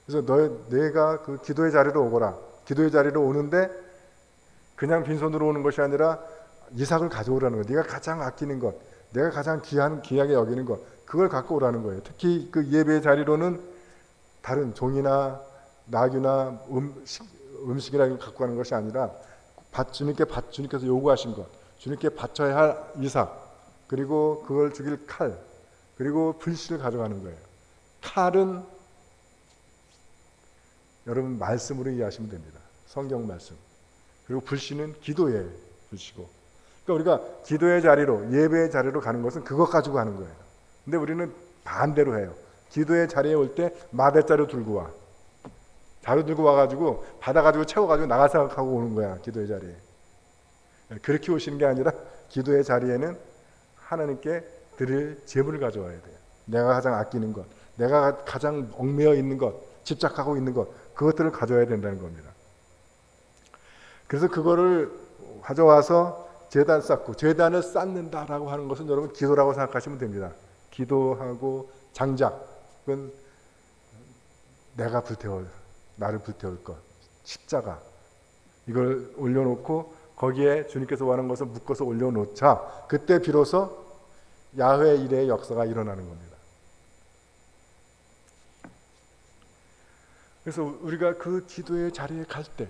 그래서 내가 그 기도의 자리로 오거라. 기도의 자리로 오는데 그냥 빈손으로 오는 것이 아니라 이삭을 가져오라는 거예요. 네가 가장 아끼는 것, 내가 가장 귀하게 여기는 것, 그걸 갖고 오라는 거예요. 특히 그 예배의 자리로는 다른 종이나 나귀나 음식이나 갖고 가는 것이 아니라 주님께서 요구하신 것, 주님께 바쳐야 할 이삭, 그리고 그걸 죽일 칼, 그리고 불씨를 가져가는 거예요. 칼은 여러분 말씀으로 이해하시면 됩니다. 성경 말씀. 그리고 불씨는 기도의 불씨고. 그러니까 우리가 기도의 자리로, 예배의 자리로 가는 것은 그것 가지고 가는 거예요. 근데 우리는 반대로 해요. 기도의 자리에 올 때 마대자루 들고 와. 자루 들고 와가지고 받아가지고 채워가지고 나갈 생각하고 오는 거야. 기도의 자리에. 그렇게 오시는 게 아니라 기도의 자리에는 하나님께 드릴 제물을 가져와야 돼요. 내가 가장 아끼는 것, 내가 가장 얽매여 있는 것, 집착하고 있는 것, 그것들을 가져와야 된다는 겁니다. 그래서 그거를 가져와서 제단 쌓고, 제단을 쌓는다라고 하는 것은 여러분 기도라고 생각하시면 됩니다. 기도하고 장작은 나를 불태울 것, 십자가, 이걸 올려놓고 거기에 주님께서 원하는 것을 묶어서 올려놓자 그때 비로소 야훼 일의 역사가 일어나는 겁니다. 그래서 우리가 그 기도의 자리에 갈 때,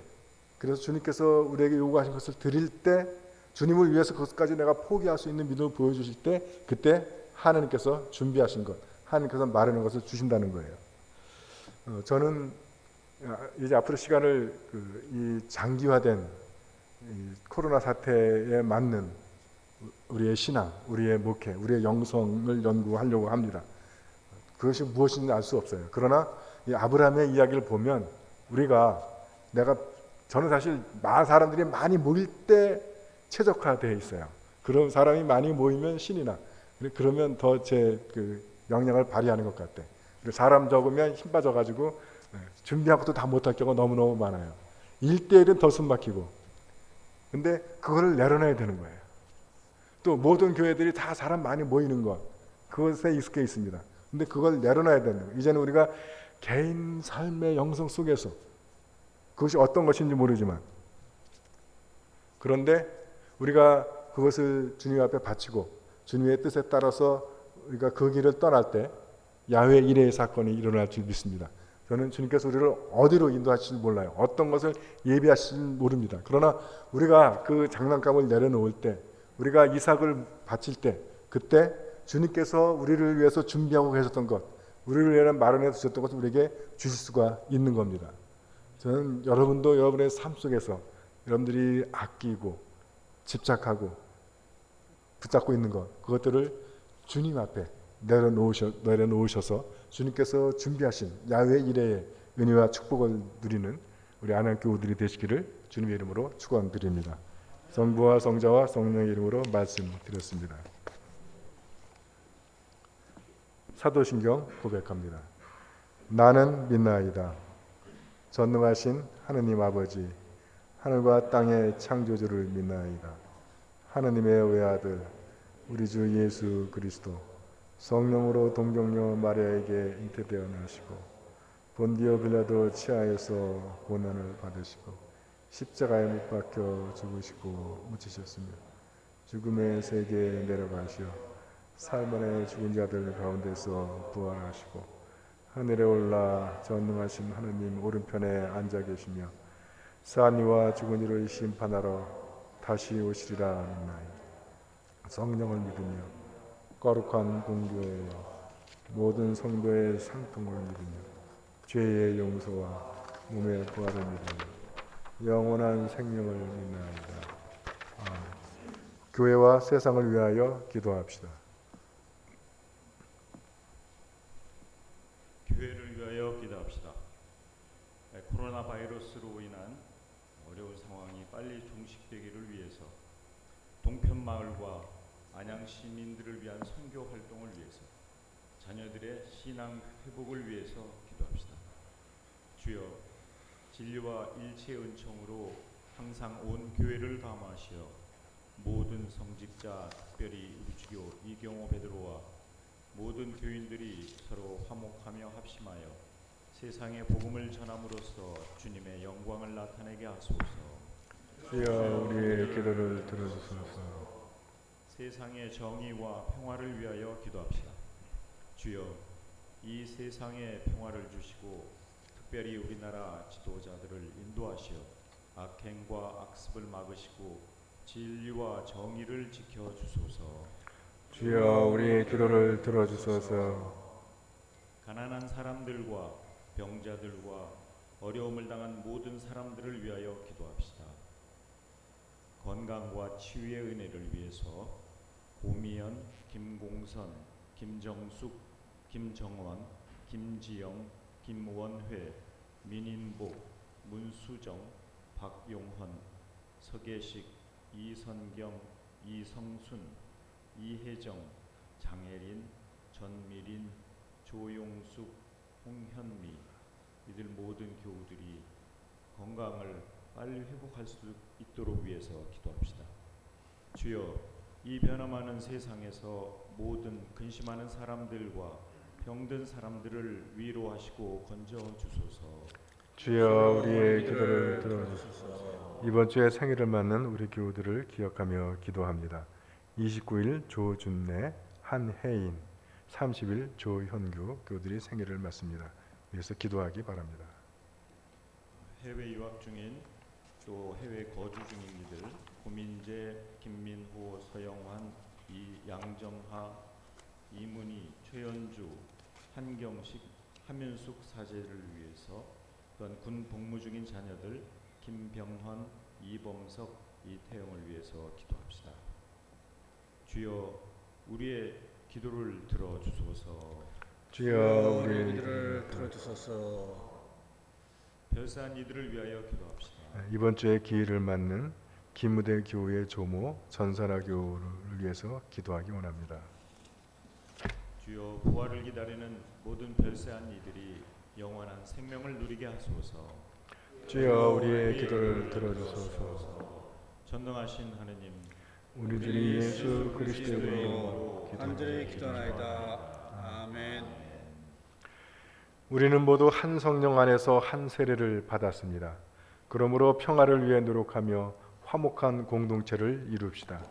그래서 주님께서 우리에게 요구하신 것을 드릴 때, 주님을 위해서 그것까지 내가 포기할 수 있는 믿음을 보여주실 때, 그때 하나님께서 준비하신 것, 하나님께서 마련한 것을 주신다는 거예요. 저는 이제 앞으로 시간을 이 장기화된 이 코로나 사태에 맞는 우리의 신앙, 우리의 목회, 우리의 영성을 연구하려고 합니다. 그것이 무엇인지 알 수 없어요. 그러나 이 아브라함의 이야기를 보면 저는 사실 사람들이 많이 모일 때 최적화되어 있어요. 그런 사람이 많이 모이면 신이 나. 그러면 더 제 영향을 발휘하는 것 같아. 사람 적으면 힘 빠져가지고 준비한 것도 다 못할 경우가 너무너무 많아요. 1대1은 더 숨막히고. 근데 그거를 내려놔야 되는 거예요. 또 모든 교회들이 다 사람 많이 모이는 것, 그것에 익숙해 있습니다. 근데 그걸 내려놔야 되는 거예요. 이제는 우리가 개인 삶의 영성 속에서 그것이 어떤 것인지 모르지만, 그런데 우리가 그것을 주님 앞에 바치고 주님의 뜻에 따라서 우리가 그 길을 떠날 때 야훼 일의 사건이 일어날 줄 믿습니다. 저는 주님께서 우리를 어디로 인도하실지 몰라요. 어떤 것을 예비하실지 모릅니다. 그러나 우리가 그 장난감을 내려놓을 때, 우리가 이삭을 바칠 때, 그때 주님께서 우리를 위해서 준비하고 계셨던 것, 우리를 위해 마련해 주셨던 것을 우리에게 주실 수가 있는 겁니다. 저는 여러분도 여러분의 삶 속에서 여러분들이 아끼고 집착하고 붙잡고 있는 것, 그것들을 주님 앞에 내려놓으셔서 주님께서 준비하신 야훼 일의 은혜와 축복을 누리는 우리 안양교우들이 되시기를 주님의 이름으로 축원드립니다. 성부와 성자와 성령의 이름으로 말씀드렸습니다. 사도신경 고백합니다. 나는 믿나이다. 전능하신 하느님 아버지, 하늘과 땅의 창조주를 믿나이다. 하느님의 외아들 우리 주 예수 그리스도 성령으로 동정녀 마리아에게 잉태되어 나시고 본디오 빌라도 치하에서 고난을 받으시고 십자가에 못 박혀 죽으시고 묻히셨으며 죽음의 세계에 내려가시어 살만의 죽은 자들 가운데서 부활하시고 하늘에 올라 전능하신 하느님 오른편에 앉아 계시며 산 이와 죽은 이를 심판하러 다시 오시리라 믿나이다. 성령을 믿으며 거룩한 공교회 모든 성도의 상통을 믿으며 죄의 용서와 몸의 부활을 믿으며 영원한 생명을 믿나이다. 교회와 세상을 위하여 기도합시다. 교회를 위하여 기도합시다. 코로나 바이러스로 인한 어려운 상황이 빨리 종식되기를 위해서 동편마을과 안양 시민들을 위한 선교 활동을 위해서 자녀들의 신앙 회복을 위해서 기도합시다. 주여, 진리와 일체의 은총으로 항상 온 교회를 감화하시어 모든 성직자, 특별히 우리 주교 이경호 베드로와 모든 교인들이 서로 화목하며 합심하여 세상에 복음을 전함으로써 주님의 영광을 나타내게 하소서. 주여 우리의 기도를 들어주소서. 세상의 정의와 평화를 위하여 기도합시다. 주여, 이 세상에 평화를 주시고 특별히 우리나라 지도자들을 인도하시어 악행과 악습을 막으시고 진리와 정의를 지켜주소서. 주여 우리의 기도를 들어주소서. 가난한 사람들과 병자들과 어려움을 당한 모든 사람들을 위하여 기도합시다. 건강과 치유의 은혜를 위해서 고미연, 김공선, 김정숙, 김정원, 김지영, 김원회, 민인복, 문수정, 박용헌, 서계식, 이선경, 이성순, 이혜정, 장혜린, 전미린, 조용숙, 홍현미, 이들 모든 교우들이 건강을 빨리 회복할 수 있도록 위해서 기도합시다. 주여, 이 변화많은 세상에서 모든 근심하는 사람들과 병든 사람들을 위로하시고 건져 주소서. 주여 우리의 기도를 들어주소서. 이번 주에 생일을 맞는 우리 교우들을 기억하며 기도합니다. 29일 조준래, 한혜인, 30일 조현규 교우들이 생일을 맞습니다. 위해서 기도하기 바랍니다. 해외 유학 중인 또 해외 거주 중인 이들 고민재, 김민호, 서영환, 양정하, 이문희, 최연주, 한경식, 함윤숙 사제를 위해서 또한 군 복무 중인 자녀들 김병헌, 이범석, 이태영을 위해서 기도합시다. 주여 우리의 기도를 들어주소서. 주여 우리의 우리 기도를 들어주소서. 별세한 이들을 위하여 기도합시다. 이번 주에 기일을 맞는 김무대 교우의 조모 전사라 교우를 위해서 기도하기 원합니다. 주여 부활을 기다리는 모든 별세한 이들이 영원한 생명을 누리게 하소서. 주여 우리의 기도를 들어주소서. 전능하신 하느님, 우리 주 예수 그리스도의 이름으로 간절히 기도하나이다. 아멘. 우리는 모두 한 성령 안에서 한 세례를 받았습니다. 그러므로 평화를 위해 노력하며 화목한 공동체를 이룹시다.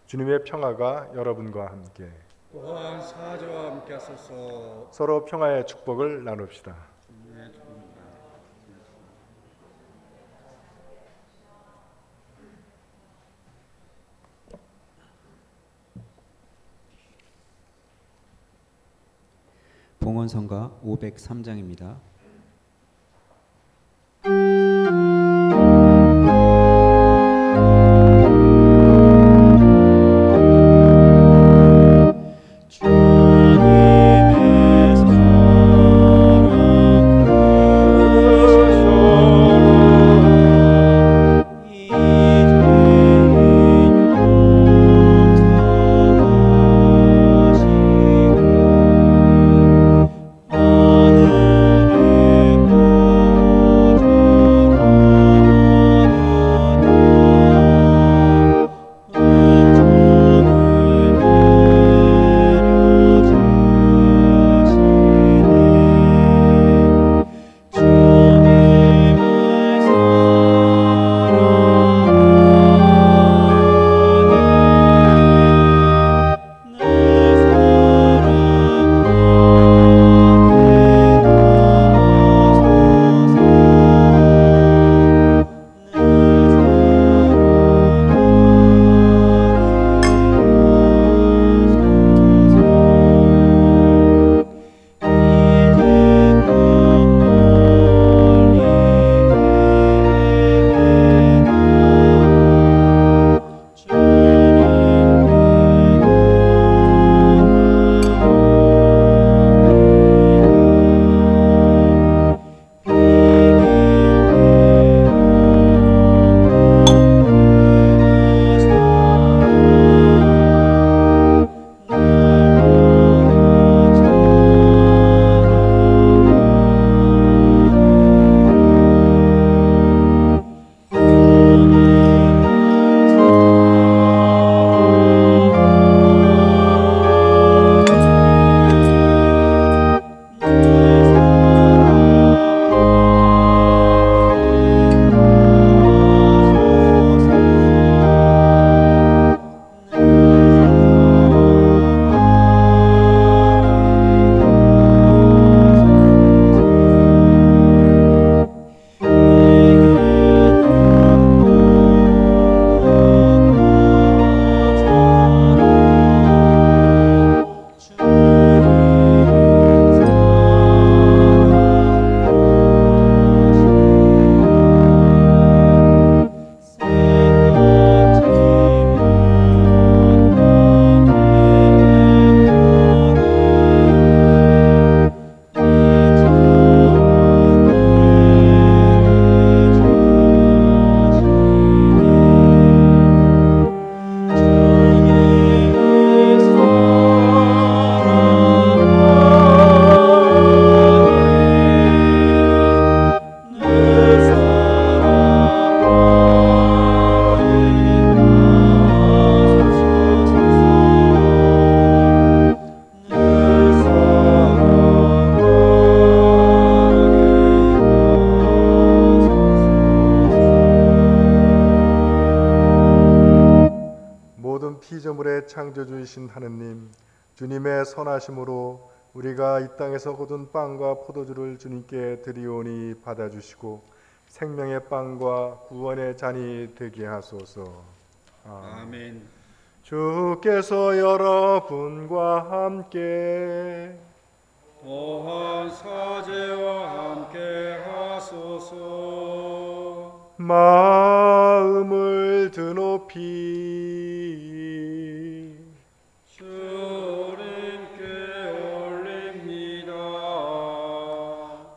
주님의 평화가 여러분과 함께 또한 사자와 함께 하소서. 서로 평화의 축복을 나눕시다. 봉헌성가 503장입니다. 주여 모든 피조물의 창조주이신 하느님, 주님의 선하심으로 우리가 이 땅에서 거둔 빵과 포도주를 주님께 드리오니 받아주시고 생명의 빵과 구원의 잔이 되게 하소서. 아멘. 주께서 여러분과 함께 또한 사제와 함께 하소서. 마음을 드높이 주님께 올립니다.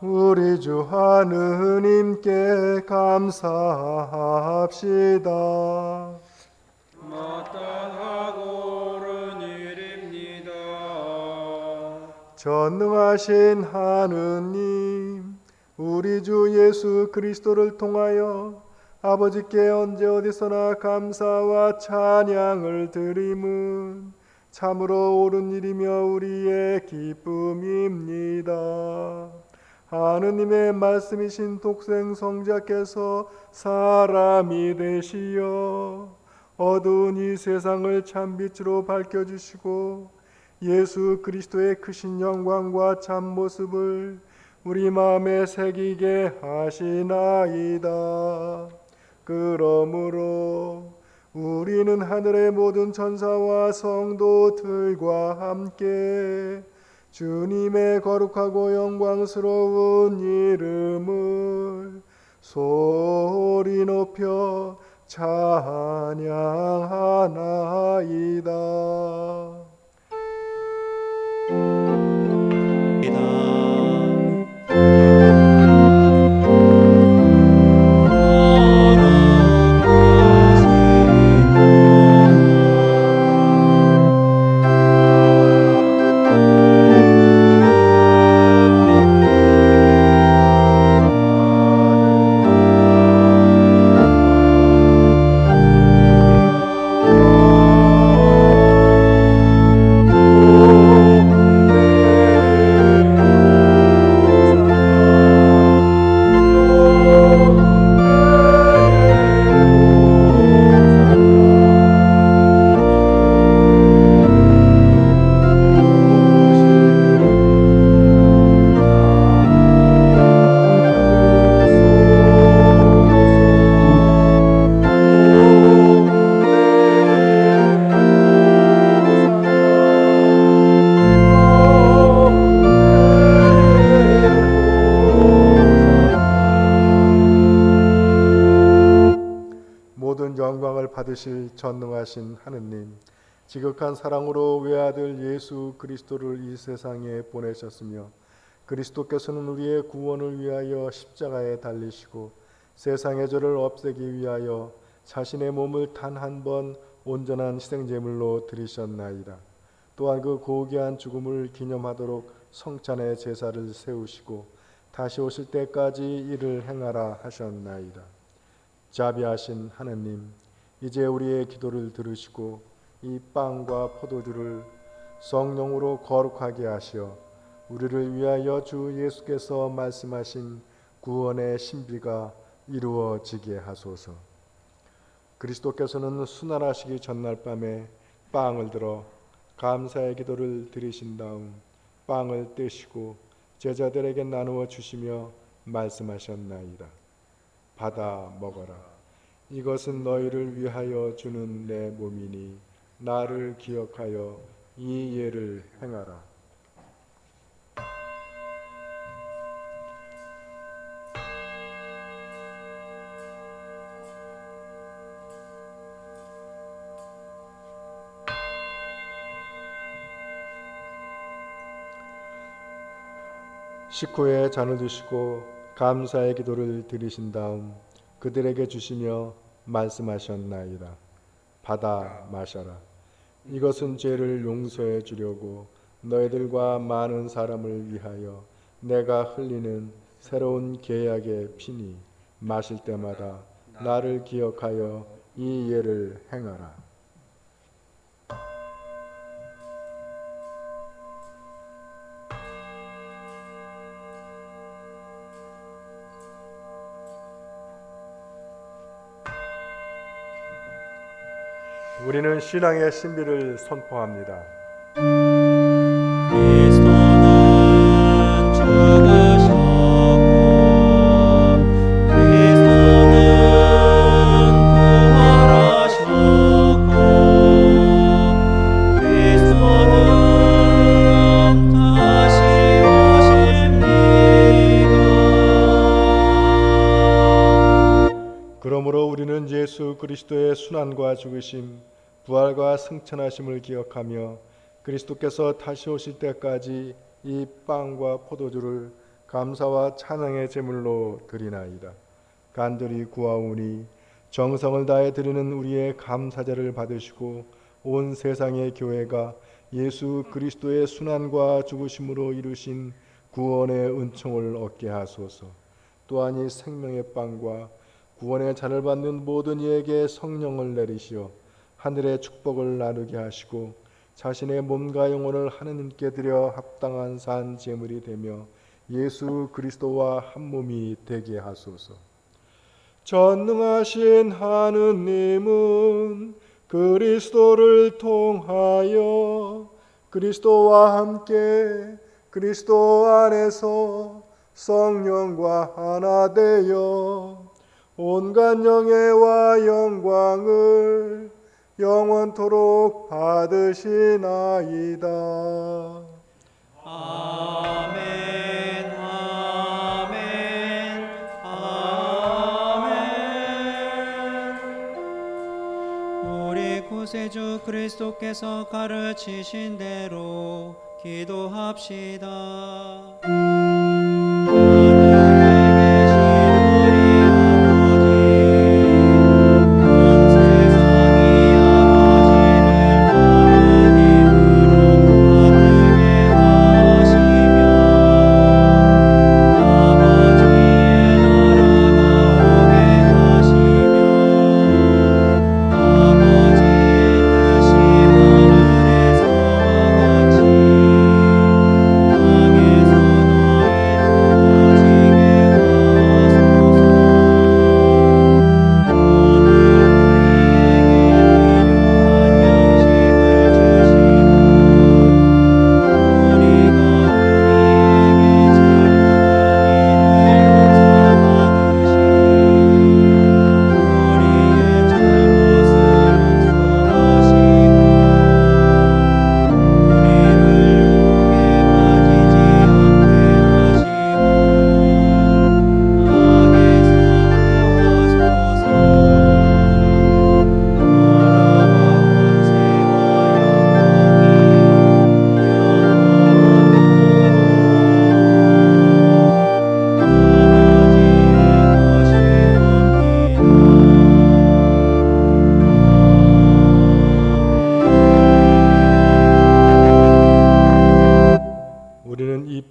우리 주 하느님께 감사합시다. 마땅하고 옳은 일입니다. 전능하신 하느님, 우리 주 예수 그리스도를 통하여 아버지께 언제 어디서나 감사와 찬양을 드림은 참으로 옳은 일이며 우리의 기쁨입니다. 하느님의 말씀이신 독생 성자께서 사람이 되시어 어두운 이 세상을 참빛으로 밝혀주시고 예수 그리스도의 크신 영광과 참모습을 우리 마음에 새기게 하시나이다. 그러므로 우리는 하늘의 모든 천사와 성도들과 함께 주님의 거룩하고 영광스러운 이름을 소리 높여 찬양하나이다. 영광을 받으실 전능하신 하느님, 지극한 사랑으로 외아들 예수 그리스도를 이 세상에 보내셨으며 그리스도께서는 우리의 구원을 위하여 십자가에 달리시고 세상의 죄를 없애기 위하여 자신의 몸을 단 한 번 온전한 희생제물로 드리셨나이다. 또한 그 고귀한 죽음을 기념하도록 성찬의 제사를 세우시고 다시 오실 때까지 이를 행하라 하셨나이다. 자비하신 하느님, 이제 우리의 기도를 들으시고 이 빵과 포도주를 성령으로 거룩하게 하시어 우리를 위하여 주 예수께서 말씀하신 구원의 신비가 이루어지게 하소서. 그리스도께서는 순환하시기 전날 밤에 빵을 들어 감사의 기도를 드리신 다음 빵을 떼시고 제자들에게 나누어 주시며 말씀하셨나이다. 받아 먹어라. 이것은 너희를 위하여 주는 내 몸이니 나를 기억하여 이 예를 행하라. 식후에 잔을 드시고 감사의 기도를 드리신 다음 그들에게 주시며 말씀하셨나이다. 받아 마셔라. 이것은 죄를 용서해 주려고 너희들과 많은 사람을 위하여 내가 흘리는 새로운 계약의 피니 마실 때마다 나를 기억하여 이 예를 행하라. 우리는 신앙의 신비를 선포합니다. 그리스도는 죽으셨고 그리스도는 부활하셨고 그리스도는 다시 오십니다. 그러므로 우리는 예수 그리스도의 순환과 죽으심, 부활과 승천하심을 기억하며 그리스도께서 다시 오실 때까지 이 빵과 포도주를 감사와 찬양의 제물로 드리나이다. 간절히 구하오니 정성을 다해 드리는 우리의 감사제를 받으시고 온 세상의 교회가 예수 그리스도의 순환과 죽으심으로 이루신 구원의 은총을 얻게 하소서. 또한 이 생명의 빵과 구원의 잔을 받는 모든 이에게 성령을 내리시어 하늘의 축복을 나누게 하시고 자신의 몸과 영혼을 하느님께 드려 합당한 산 제물이 되며 예수 그리스도와 한 몸이 되게 하소서. 전능하신 하느님은 그리스도를 통하여 그리스도와 함께 그리스도 안에서 성령과 하나 되어 온갖 영예와 영광을 영원토록 받으시나이다. 아멘, 아멘, 아멘. 우리 구세주 그리스도께서 가르치신 대로 기도합시다.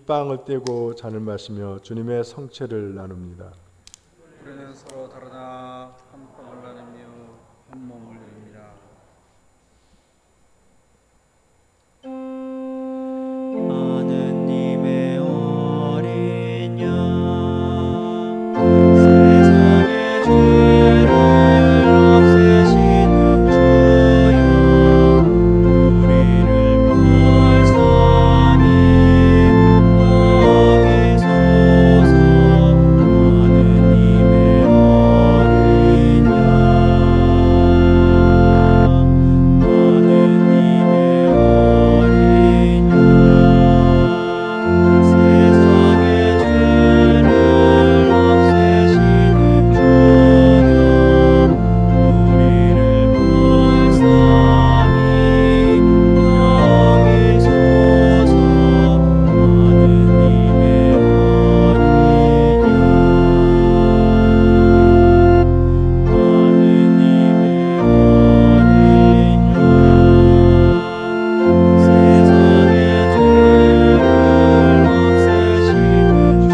빵을 떼고 잔을 마시며 주님의 성체를 나눕니다. 우리는 서로 다르나 한 빵을 나누며 한 몸을 드립니다. 하느님의 어린 양 세상의 죄를 없애시는 주여 우리를 불쌍히 여기소서. 하느님의 어린 양 하느님의 어린 양 세상의 죄를 없애시는 주여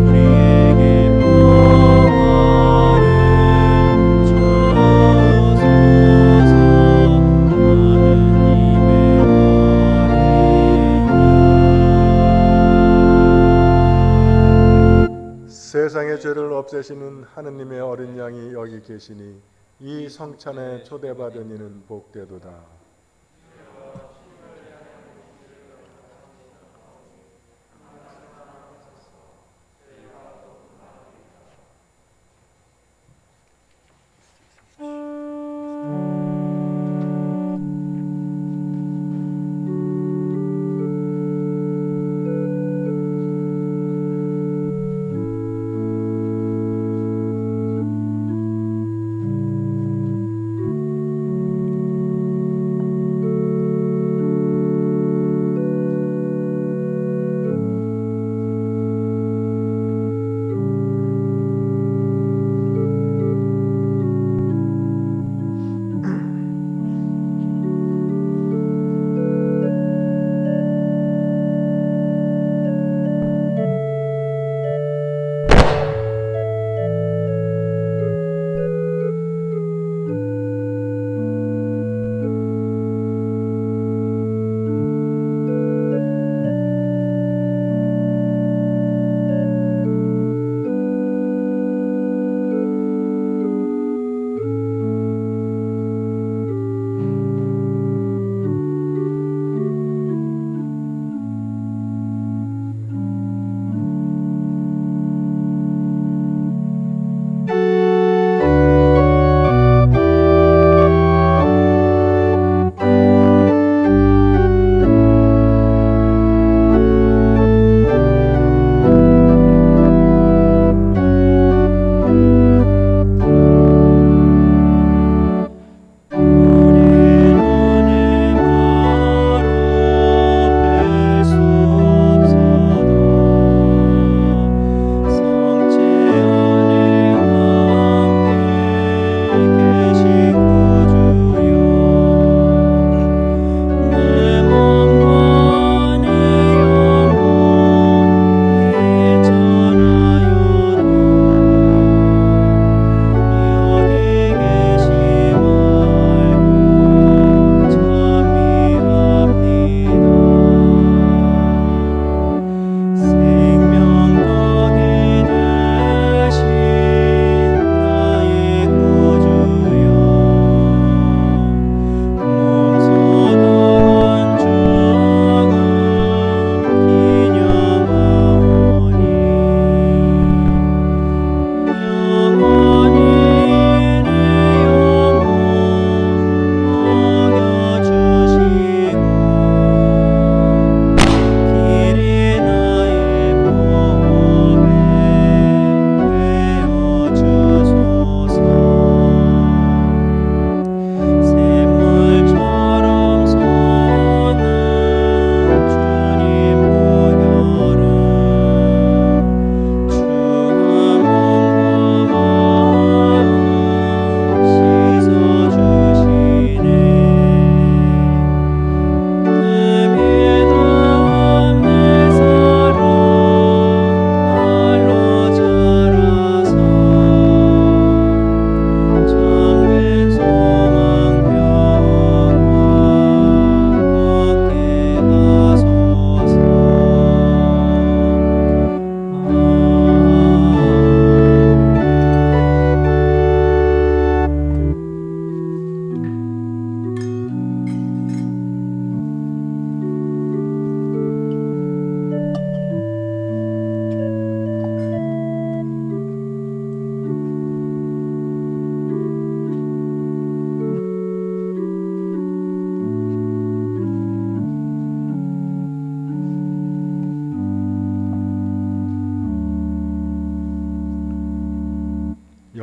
우리를 불쌍히 여기소서. 세상의 죄를 없애시는 하느님의 어린 양이 여기 계시니 이 성찬에 초대받은 이는 복되도다.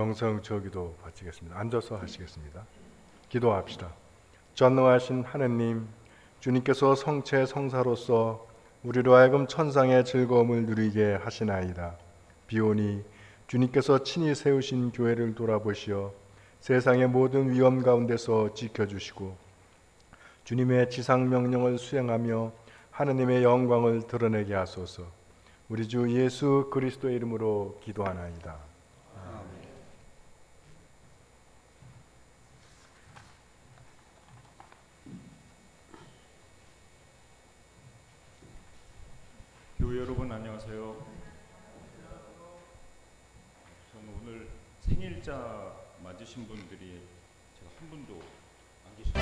영성저기도 바치겠습니다. 앉아서 하시겠습니다. 기도합시다. 전능하신 하느님, 주님께서 성체 성사로서 우리로 하여금 천상의 즐거움을 누리게 하시나이다. 비오니 주님께서 친히 세우신 교회를 돌아보시어 세상의 모든 위험 가운데서 지켜주시고 주님의 지상 명령을 수행하며 하느님의 영광을 드러내게 하소서. 우리 주 예수 그리스도의 이름으로 기도하나이다. 교회 여러분 안녕하세요. 저는 오늘 생일자 맞으신 분들이 제가 한 분도 안 계십니다.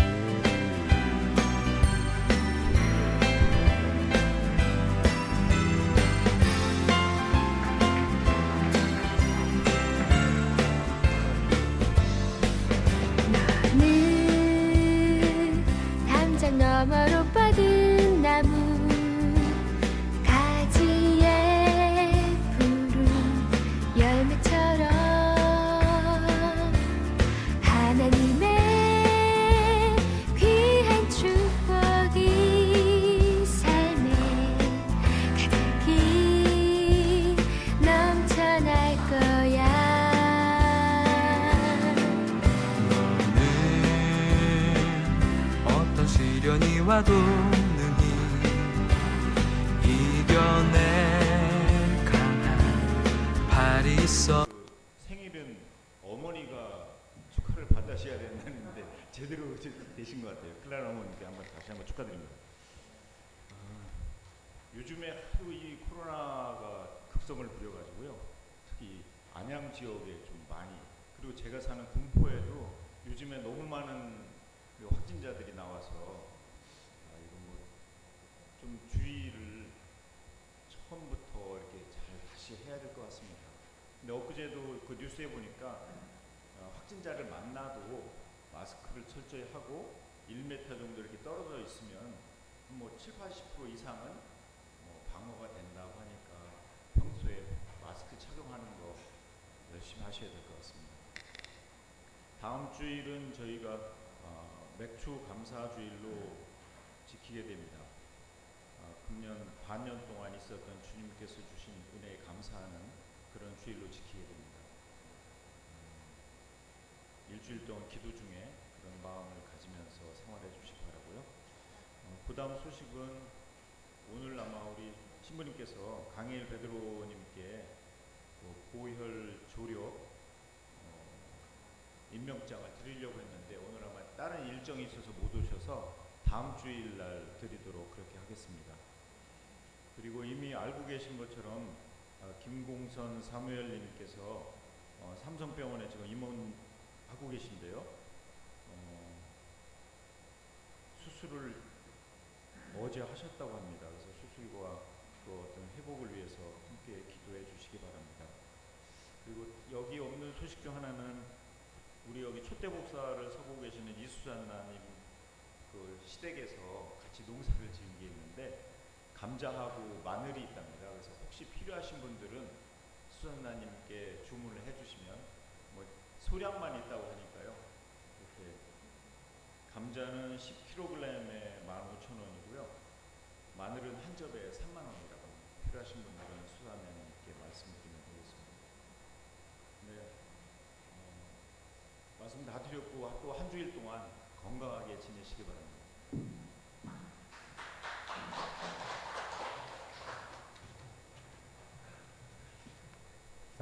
나는 담장 너머로 뻗은 나무 가지에 푸른 열매처럼 하나님의 귀한 축복이 삶에 가득히 넘쳐날 거야. 어떤 시련이 와도 능히 이겨낼 강한 발이 있어. 생일은 어머니가 축하를 받으셔야 된다는데 제대로 되신 것 같아요. 클라라 어머니께 다시 한번 축하드립니다. 요즘에 하도 이 코로나가 극성을 부려가지고요. 특히 안양 지역에 좀 많이, 그리고 제가 사는 군포에도 요즘에 너무 많은 그 확진자들이 나와서 이거 좀 주의를 처음부터 이렇게 잘 다시 해야 될 것 같습니다. 근데 엊그제도 그 뉴스에 보니까 확진자를 만나도 마스크를 철저히 하고 1m 정도 이렇게 떨어져 있으면 7-80% 이상은 방어가 된다고 하니까 평소에 마스크 착용하는 거 열심히 하셔야 될 것 같습니다. 다음 주일은 저희가 맥주 감사 주일로 지키게 됩니다. 금년 반년 동안 있었던 주님께서 주신 은혜에 감사하는 그런 주일로 지키게 됩니다. 일주일 동안 기도 중에 그런 마음을 가지면서 생활해 주시기 바라고요. 그 다음 소식은 오늘 아마 우리 신부님께서 강일 베드로님께 고혈 조력 임명장을 드리려고 했는데 오늘 아마 다른 일정이 있어서 못 오셔서 다음 주일 날 드리도록 그렇게 하겠습니다. 그리고 이미 알고 계신 것처럼 김공선 사무엘님께서 삼성병원에 지금 입원하고 계신데요. 수술을 어제 하셨다고 합니다. 그래서 수술과 또 어떤 회복을 위해서 함께 기도해 주시기 바랍니다. 그리고 여기 없는 소식 중 하나는 우리 여기 촛대복사를 서고 계시는 이수잔나님 그 시댁에서 같이 농사를 지은 게 있는데 감자하고 마늘이 있답니다. 그래서 혹시 필요하신 분들은 수잔나님께 주문을 해주시면 소량만 있다고 하니까요. 이렇게 감자는 10kg에 15,000원이고요. 마늘은 한 접에 3만 원이라고 합니다. 필요하신 분들은 수잔나님께 말씀드리면 되겠습니다. 네. 말씀 다 드렸고 또 한 주일 동안 건강하게 지내시기 바랍니다.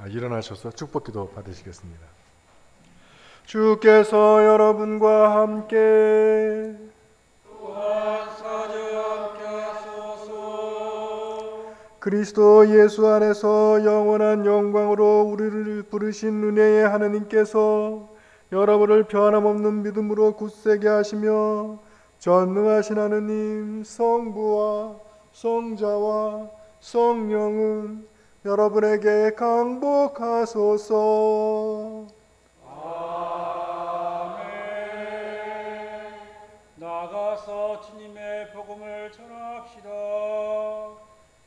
일어나셔서 축복기도 받으시겠습니다. 주께서 여러분과 함께 그리스도 예수 안에서 영원한 영광으로 우리를 부르신 은혜의 하나님께서 여러분을 변함없는 믿음으로 굳세게 하시며 전능하신 하느님 성부와 성자와 성령은 여러분에게 강복하소서. 아멘. 나가서 주님의 복음을 전합시다.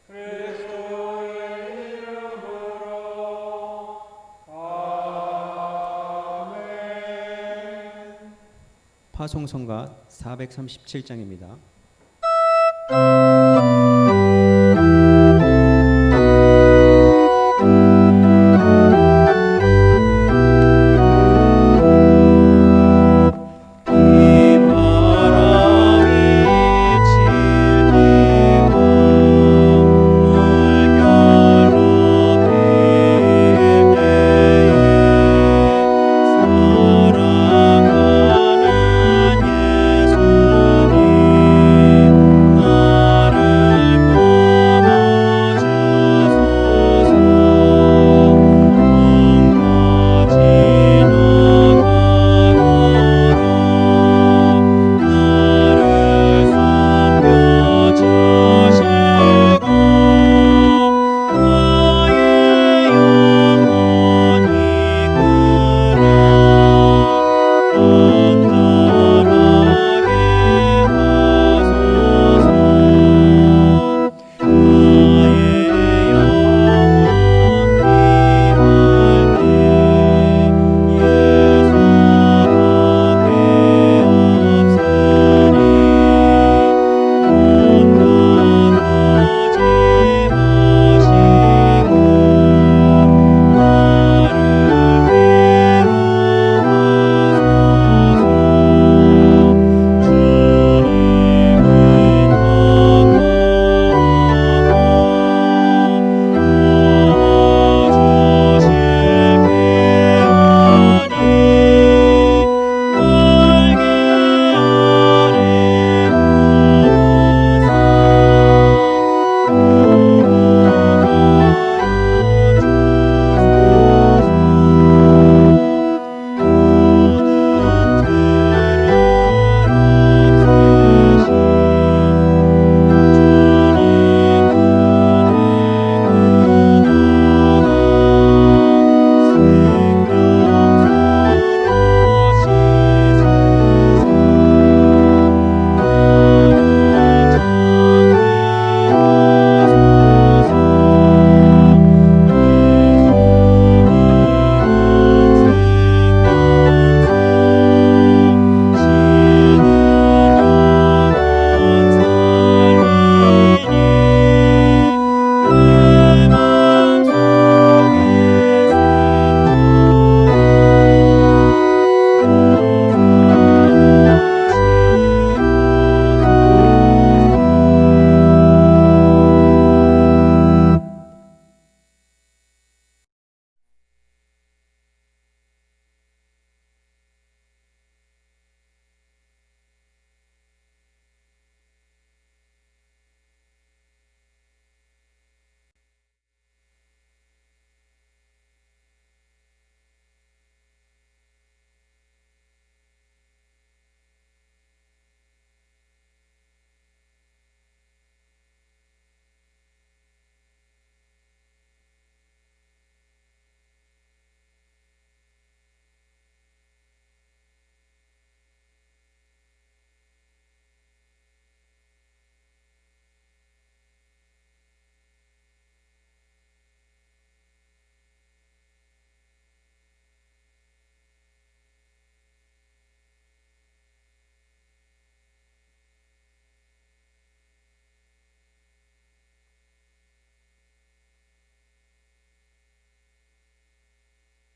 그리스도의 이름으로. 아멘. 파송성가 437장입니다.